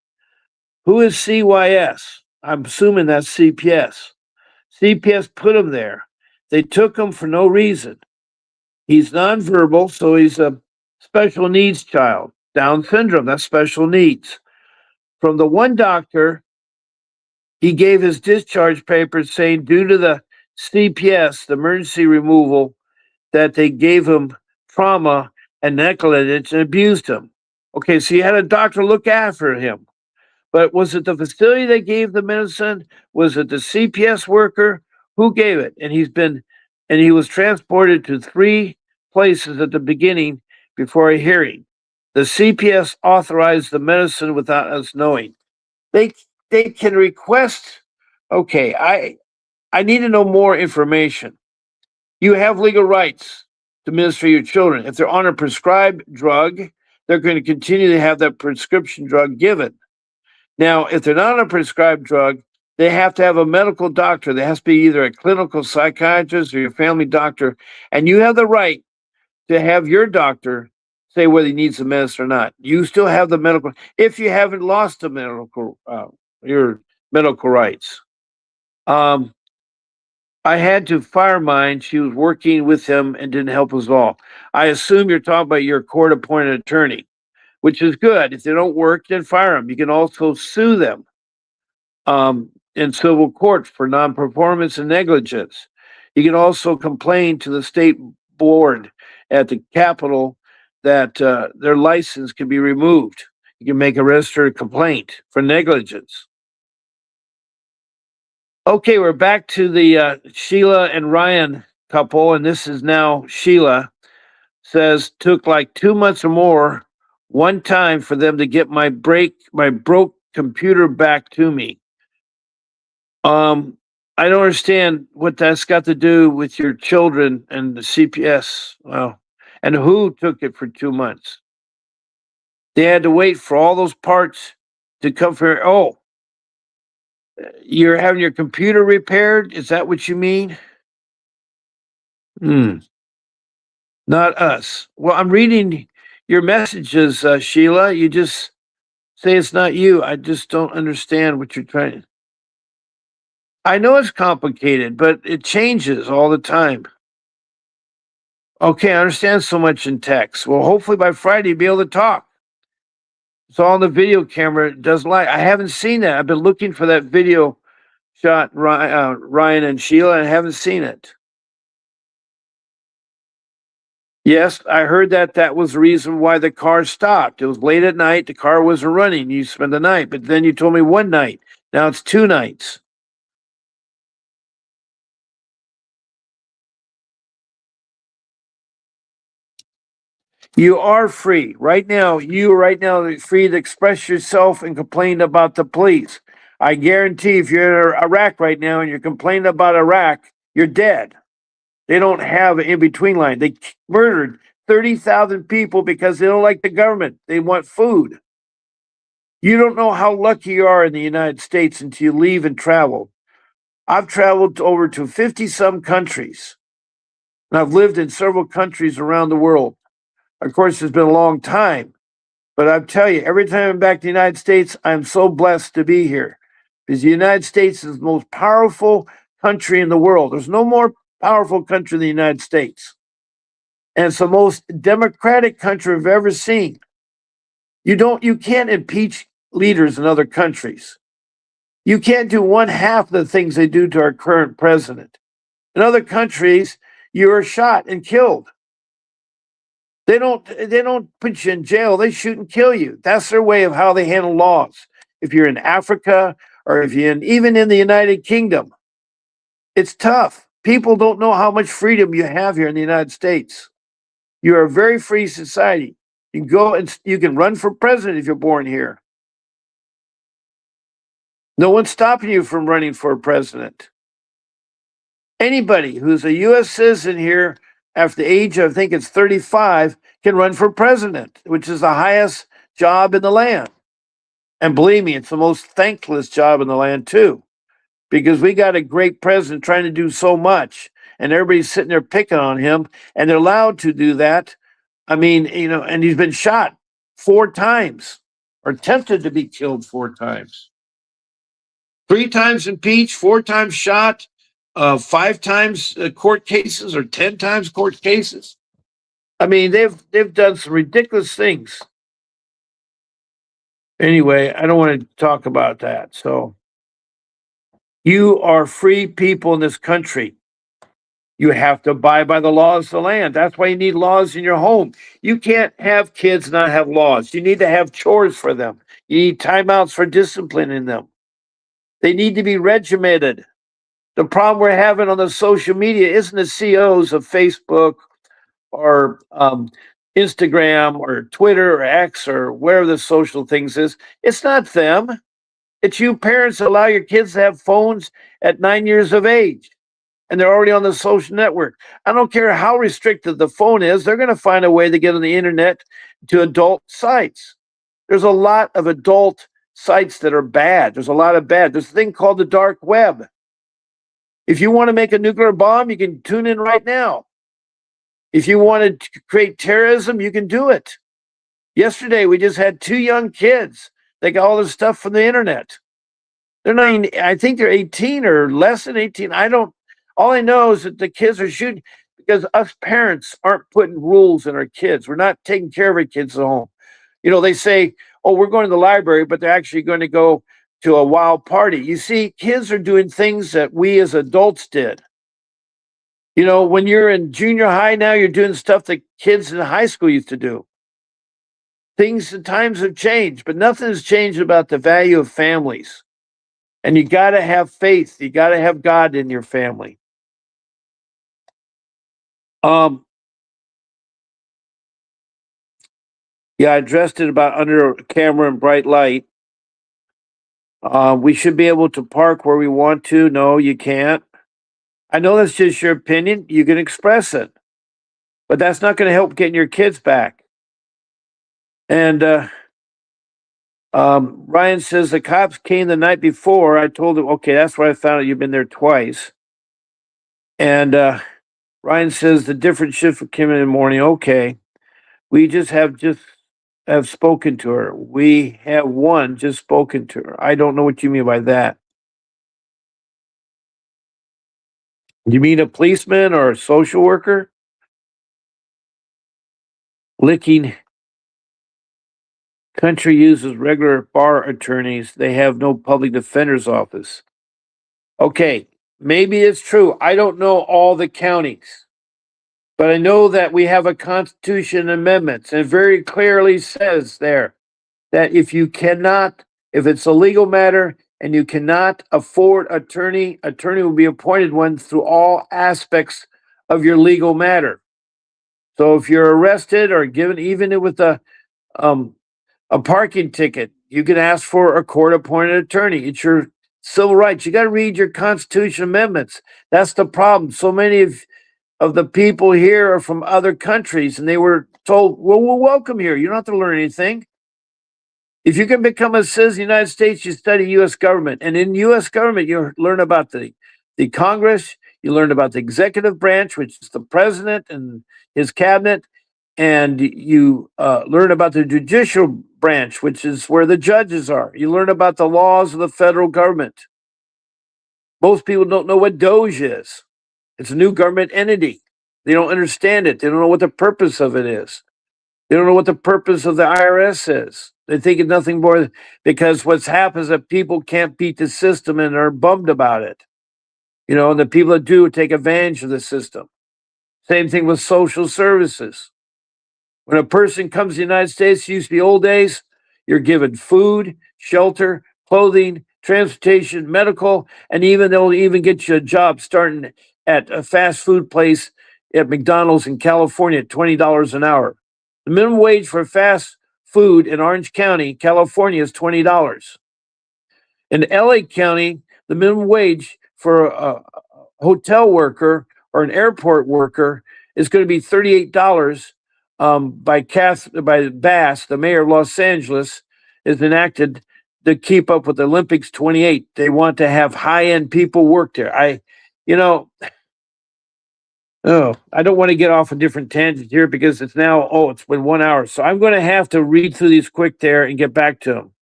Who is CYS? I'm assuming that's CPS. CPS put him there. They took him for no reason. He's nonverbal, so he's a special needs child. Down syndrome, that's special needs. From the one doctor, he gave his discharge papers saying due to the CPS, the emergency removal, that they gave him trauma and negligence and abused him. Okay, so you had a doctor look after him. But was it the facility that gave the medicine? Was it the CPS worker? Who gave it? And he was transported to three places at the beginning before a hearing. The CPS authorized the medicine without us knowing. They they can request. Okay, I need to know more information. You have legal rights to administer your children. If they're on a prescribed drug, they're going to continue to have that prescription drug given. Now, if they're not on a prescribed drug, they have to have a medical doctor. There has to be either a clinical psychiatrist or your family doctor, and you have the right to have your doctor say whether he needs the medicine or not. You still have the medical if you haven't lost the medical your medical rights. Um, I had to fire mine. She was working with him and didn't help us all. I assume you're talking about your court-appointed attorney, which is good. If they don't work, then fire them. You can also sue them in civil court for non-performance and negligence. You can also complain to the state board at the Capitol that their license can be removed. You can make a registered complaint for negligence. Okay, we're back to the Sheila and Ryan couple, and this is now Sheila. Says took like 2 months or more one time for them to get my broke computer back to me. I don't understand what that's got to do with your children and the CPS. Well, and who took it for 2 months? They had to wait for all those parts to come for. Oh, you're having your computer repaired? Is that what you mean? Hmm. Not us. Well, I'm reading your messages, Sheila. You just say it's not you. I just don't understand what you're trying. I know it's complicated, but it changes all the time. Okay, I understand so much in text. Well, hopefully by Friday you'll be able to talk. It's all on the video camera. It does light. I haven't seen that. I've been looking for that video shot, Ryan and Sheila, and I haven't seen it. Yes, I heard that that was the reason why the car stopped. It was late at night. The car wasn't running. You spent the night, but then you told me one night. Now it's 2 nights. You are free right now. You right now are free to express yourself and complain about the police. I guarantee if you're in Iraq right now and you're complaining about Iraq, you're dead. They don't have an in between line. They murdered 30,000 people because they don't like the government. They want food. You don't know how lucky you are in the United States until you leave and travel. I've traveled over to 50 some countries, and I've lived in several countries around the world. Of course, it's been a long time, but I tell you, every time I'm back to the United States, I'm so blessed to be here because the United States is the most powerful country in the world. There's no more powerful country than the United States. And it's the most democratic country I've ever seen. You can't impeach leaders in other countries. You can't do one half of the things they do to our current president. In other countries, you are shot and killed. They don't put you in jail. They shoot and kill you. That's their way of how they handle laws. If you're in Africa or if you're even in the United Kingdom, it's tough. People don't know how much freedom you have here in the United States. You are a very free society. You can go and you can run for president if you're born here. No one's stopping you from running for president. Anybody who's a U.S. citizen here after the age of, I think it's 35, can run for president, which is the highest job in the land. And believe me, it's the most thankless job in the land, too, because we got a great president trying to do so much, and everybody's sitting there picking on him, and they're allowed to do that. I mean, and he's been shot 4 times or attempted to be killed 4 times. 3 times impeached, 4 times shot, 5 times court cases or 10 times court cases. I mean, they've done some ridiculous things. Anyway, I don't want to talk about that. So you are free people in this country. You have to abide by the laws of the land. That's why you need laws in your home. You can't have kids not have laws. You need to have chores for them. You need timeouts for disciplining them. They need to be regimented. The problem we're having on the social media isn't the CEOs of Facebook or Instagram or Twitter or X or wherever the social things is. It's not them. It's you parents that allow your kids to have phones at 9 years of age and they're already on the social network. I don't care how restricted the phone is, they're going to find a way to get on the internet to adult sites. There's a lot of adult sites that are bad. There's a lot of bad. There's a thing called the dark web. If you want to make a nuclear bomb, you can tune in right now. If you want to create terrorism, you can do it. Yesterday, we just had 2 young kids. They got all this stuff from the internet. They're not even, I think they're 18 or less than 18. All I know is that the kids are shooting because us parents aren't putting rules in our kids. We're not taking care of our kids at home. They say, oh, we're going to the library, but they're actually going to go to a wild party. You see, kids are doing things that we as adults did. When you're in junior high now, you're doing stuff that kids in high school used to do. Things and times have changed, but nothing has changed about the value of families. And you got to have faith. You got to have God in your family. Yeah, I addressed it about under camera and bright light. We should be able to park where we want to. No, you can't. I know that's just your opinion. You can express it. But that's not going to help getting your kids back. And Ryan says the cops came the night before. I told him, okay, that's where I found out you've been there twice. And Ryan says the different shift came in the morning. Okay, we just have spoken to her. We have one just spoken to her. I don't know what you mean by that. You mean a policeman or a social worker? Licking country uses regular bar attorneys. They have no public defender's office. Okay, maybe it's true. I don't know all the counties. But I know that we have a constitution amendments and it very clearly says there that if it's a legal matter and you cannot afford attorney will be appointed one through all aspects of your legal matter. So if you're arrested or given even with a parking ticket, you can ask for a court-appointed attorney. It's your civil rights. You got to read your constitution amendments. That's the problem. So many of the people here are from other countries, and they were told, well, we're welcome here. You don't have to learn anything. If you can become a citizen of the United States, you study U.S. government. And in U.S. government, you learn about the Congress, you learn about the executive branch, which is the president and his cabinet, and you learn about the judicial branch, which is where the judges are. You learn about the laws of the federal government. Most people don't know what DOGE is. It's a new government entity. They don't understand it. They don't know what the purpose of it is. They don't know what the purpose of the IRS is. They think it's nothing more because what's happened is that people can't beat the system and are bummed about it. And the people that do take advantage of the system. Same thing with social services. When a person comes to the United States, it used to be old days, you're given food, shelter, clothing, transportation, medical, and they'll even get you a job starting at a fast food place at McDonald's in California at $20 an hour. The minimum wage for fast food in Orange County, California is $20. In LA County, the minimum wage for a hotel worker or an airport worker is going to be $38 by Bass, the mayor of Los Angeles, is enacted to keep up with the Olympics 28. They want to have high-end people work there. I don't want to get off a different tangent here because it's been 1 hour. So I'm going to have to read through these quick there and get back to them.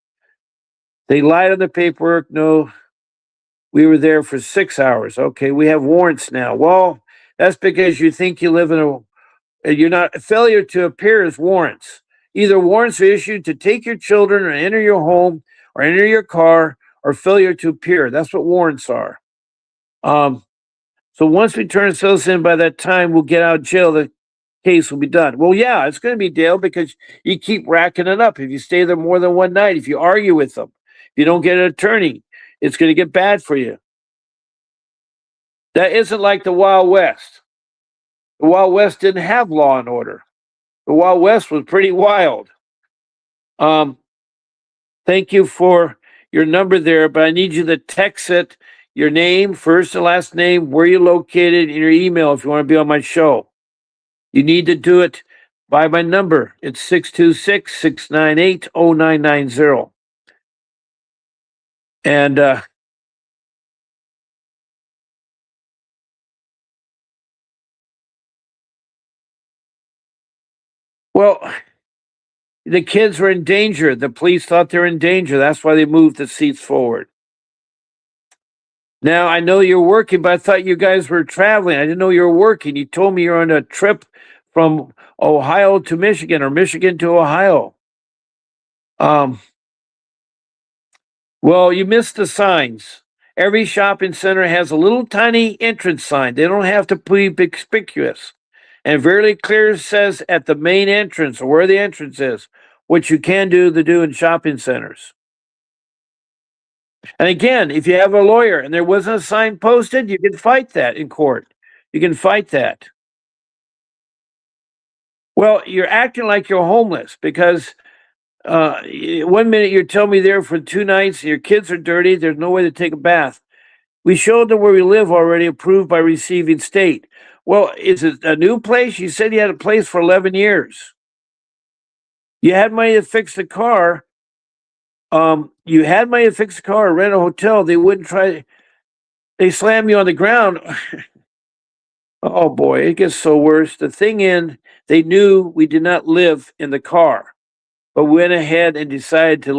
They lied on the paperwork. No, we were there for 6 hours. Okay, we have warrants now. Well, that's because you think you live you're not, failure to appear is warrants. Either warrants are issued to take your children or enter your home or enter your car or failure to appear. That's what warrants are. So So once we turn ourselves in by that time, we'll get out of jail. The case will be done. Well, yeah, it's going to be Dale because you keep racking it up. If you stay there more than one night, if you argue with them, if you don't get an attorney, it's going to get bad for you. That isn't like the Wild West. The Wild West didn't have law and order. The Wild West was pretty wild. Thank you for your number there, but I need you to text it, your name, first and last name, where you're located, and your email if you want to be on my show. You need to do it by my number. It's 626-698-0990. And well, the kids were in danger. The police thought they were in danger. That's why they moved the seats forward. Now, I know you're working, but I thought you guys were traveling. I didn't know you were working. You told me you're on a trip from Ohio to Michigan or Michigan to Ohio. Well, you missed the signs. Every shopping center has a little tiny entrance sign. They don't have to be conspicuous. And very clear says at the main entrance or where the entrance is, what you can do to do in shopping centers. And again, if you have a lawyer and there wasn't a sign posted, you can fight that in court. You can fight that. Well, you're acting like you're homeless because 1 minute you're telling me there for 2 nights, your kids are dirty, there's no way to take a bath. We showed them where we live already, approved by receiving state. Well, is it a new place? You said you had a place for 11 years. You had money to fix the car. You had money to fix the car or rent a hotel. They wouldn't try. They slammed you on the ground. Oh boy, it gets so worse. The thing in, they knew we did not live in the car, but went ahead and decided to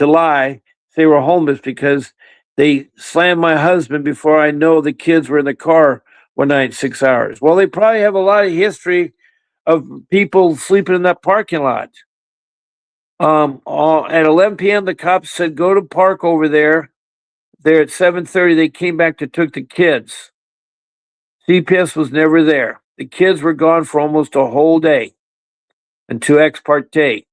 lie. They were homeless because they slammed my husband before I know the kids were in the car one night, 6 hours. Well, they probably have a lot of history of people sleeping in that parking lot. At 11 p.m., the cops said, go to park over there. There at 7:30, they came back to took the kids. CPS was never there. The kids were gone for almost a whole day until ex parte.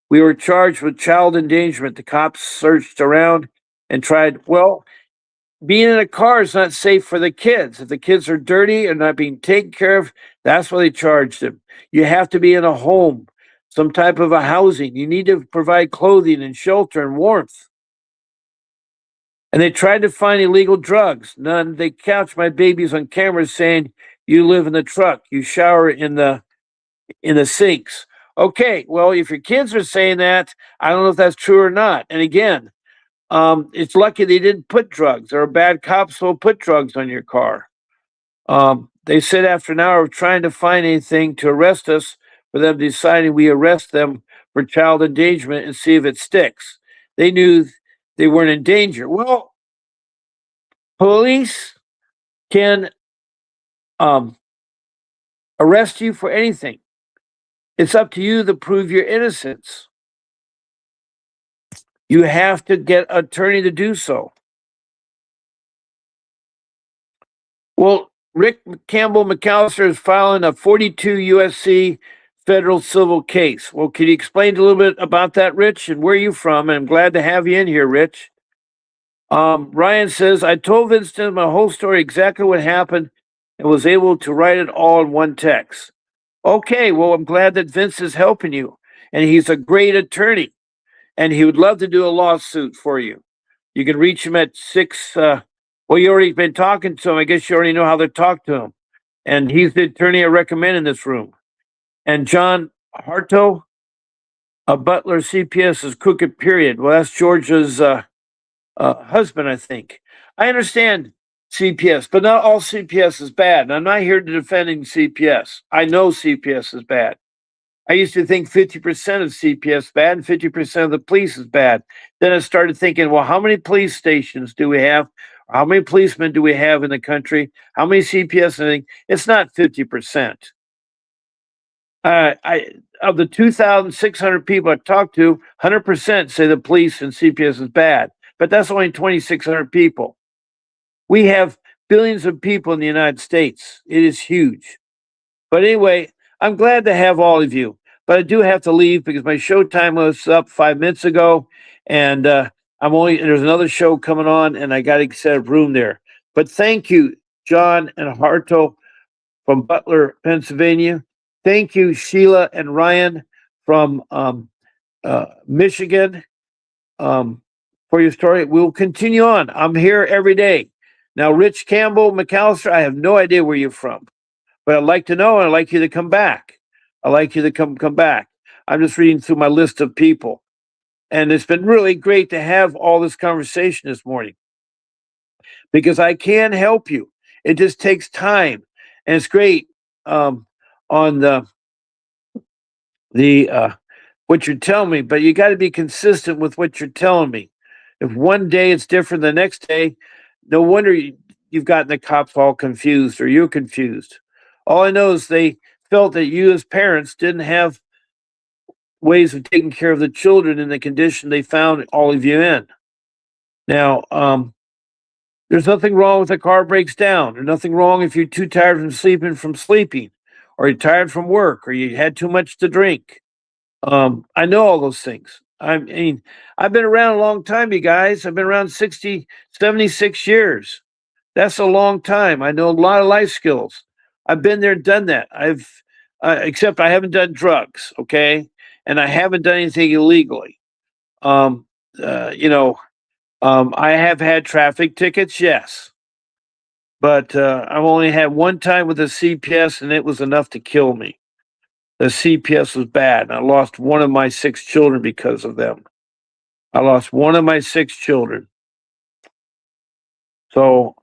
We were charged with child endangerment. The cops searched around and tried, well, being in a car is not safe for the kids. If the kids are dirty and not being taken care of, that's why they charged them. You have to be in a home, some type of a housing. You need to provide clothing and shelter and warmth. And they tried to find illegal drugs. None. They couched my babies on camera saying, you live in the truck, you shower in the sinks. Okay, well, if your kids are saying that, I don't know if that's true or not. And again, it's lucky they didn't put drugs. There are bad cops who will put drugs on your car. They said after an hour of trying to find anything to arrest us, for them deciding we arrest them for child endangerment and see if it sticks. They knew they weren't in danger. Well, police can arrest you for anything. It's up to you to prove your innocence. You have to get an attorney to do so. Well, Rick Campbell McAllister is filing a 42 USC federal civil case. Well, can you explain a little bit about that, Rich, and where are you from? And I'm glad to have you in here, Rich. Ryan says, I told Vincent my whole story, exactly what happened, and was able to write it all in one text. Okay, well, I'm glad that Vince is helping you, and he's a great attorney, and he would love to do a lawsuit for you. You can reach him at well, you already been talking to him. I guess you already know how to talk to him. And he's the attorney I recommend in this room. And John Harto, a Butler CPS is crooked, period. Well, that's Georgia's husband, I think. I understand CPS, but not all CPS is bad. And I'm not here to defending CPS. I know CPS is bad. I used to think 50% of CPS is bad and 50% of the police is bad. Then I started thinking, well, how many police stations do we have? How many policemen do we have in the country? How many CPS? I think it's not 50%. Of the 2,600 people I talked to, 100% say the police and CPS is bad, but that's only 2,600 people. We have billions of people in the United States. It is huge. But anyway, I'm glad to have all of you. But I do have to leave because my show time was up 5 minutes ago, and there's another show coming on, and I got to set up room there. But thank you, John and Harto from Butler, Pennsylvania. Thank you, Sheila and Ryan from Michigan, for your story. We'll continue on. I'm here every day. Now, Rich Campbell, McAllister, I have no idea where you're from, but I'd like to know, and I'd like you to come back. I'd like you to come back. I'm just reading through my list of people. And it's been really great to have all this conversation this morning because I can help you. It just takes time. And it's great on the what you're telling me, but you got to be consistent with what you're telling me. If one day it's different the next day, no wonder you've gotten the cops all confused or you're confused. All I know is they felt that you as parents didn't have ways of taking care of the children in the condition they found all of you in. Now, there's nothing wrong if the car breaks down. There's nothing wrong if you're too tired from sleeping, or you're tired from work, or you had too much to drink. I know all those things. I mean, I've been around a long time, you guys. I've been around 76 years. That's a long time. I know a lot of life skills. I've been there, done that. Except I haven't done drugs, okay? And I haven't done anything illegally. I have had traffic tickets, yes. But I've only had one time with a CPS, and it was enough to kill me. The CPS was bad, and I lost one of my 6 children because of them. I lost one of my 6 children. So,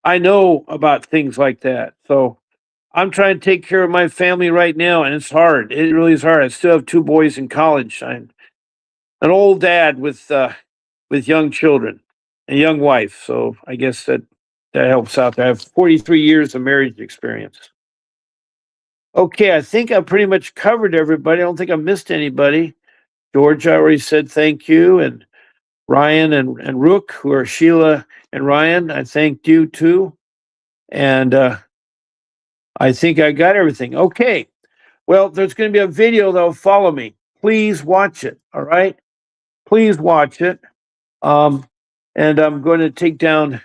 I know about things like that. So I'm trying to take care of my family right now, and it's hard. It really is hard. I still have 2 boys in college. I'm an old dad with young children, a young wife. So I guess that helps out there. I have 43 years of marriage experience. Okay, I think I pretty much covered everybody. I don't think I missed anybody. George, I already said thank you, and Ryan and Rook, who are Sheila and Ryan, I thanked you too. And I think I got everything. Okay. Well, there's going to be a video that'll follow me. Please watch it. All right. Please watch it. And I'm going to take down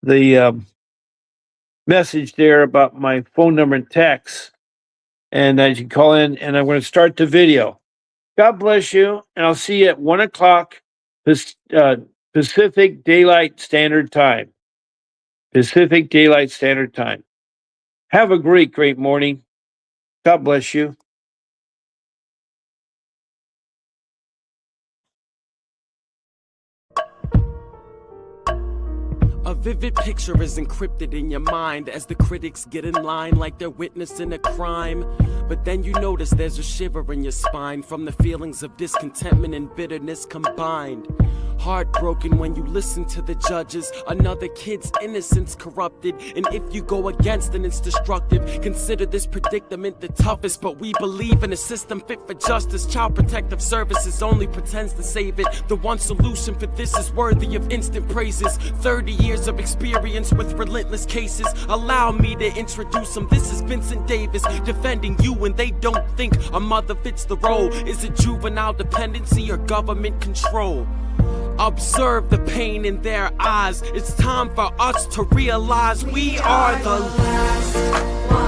the message there about my phone number and text. And as you call in, and I'm going to start the video. God bless you. And I'll see you at 1:00 Pacific Daylight Standard Time. Pacific Daylight Standard Time. Have a great morning. God bless you. A vivid picture is encrypted in your mind as the critics get in line like they're witnessing a crime. But then you notice there's a shiver in your spine from the feelings of discontentment and bitterness combined. Heartbroken when you listen to the judges, another kid's innocence corrupted, and if you go against then it's destructive. Consider this predicament the toughest, but we believe in a system fit for justice. Child Protective Services only pretends to save it. The one solution for this is worthy of instant praises. 30 years of experience with relentless cases. Allow me to introduce them. This is Vincent Davis defending you when they don't think a mother fits the role. Is it juvenile dependency or government control? Observe the pain in their eyes. It's time for us to realize we are the last one.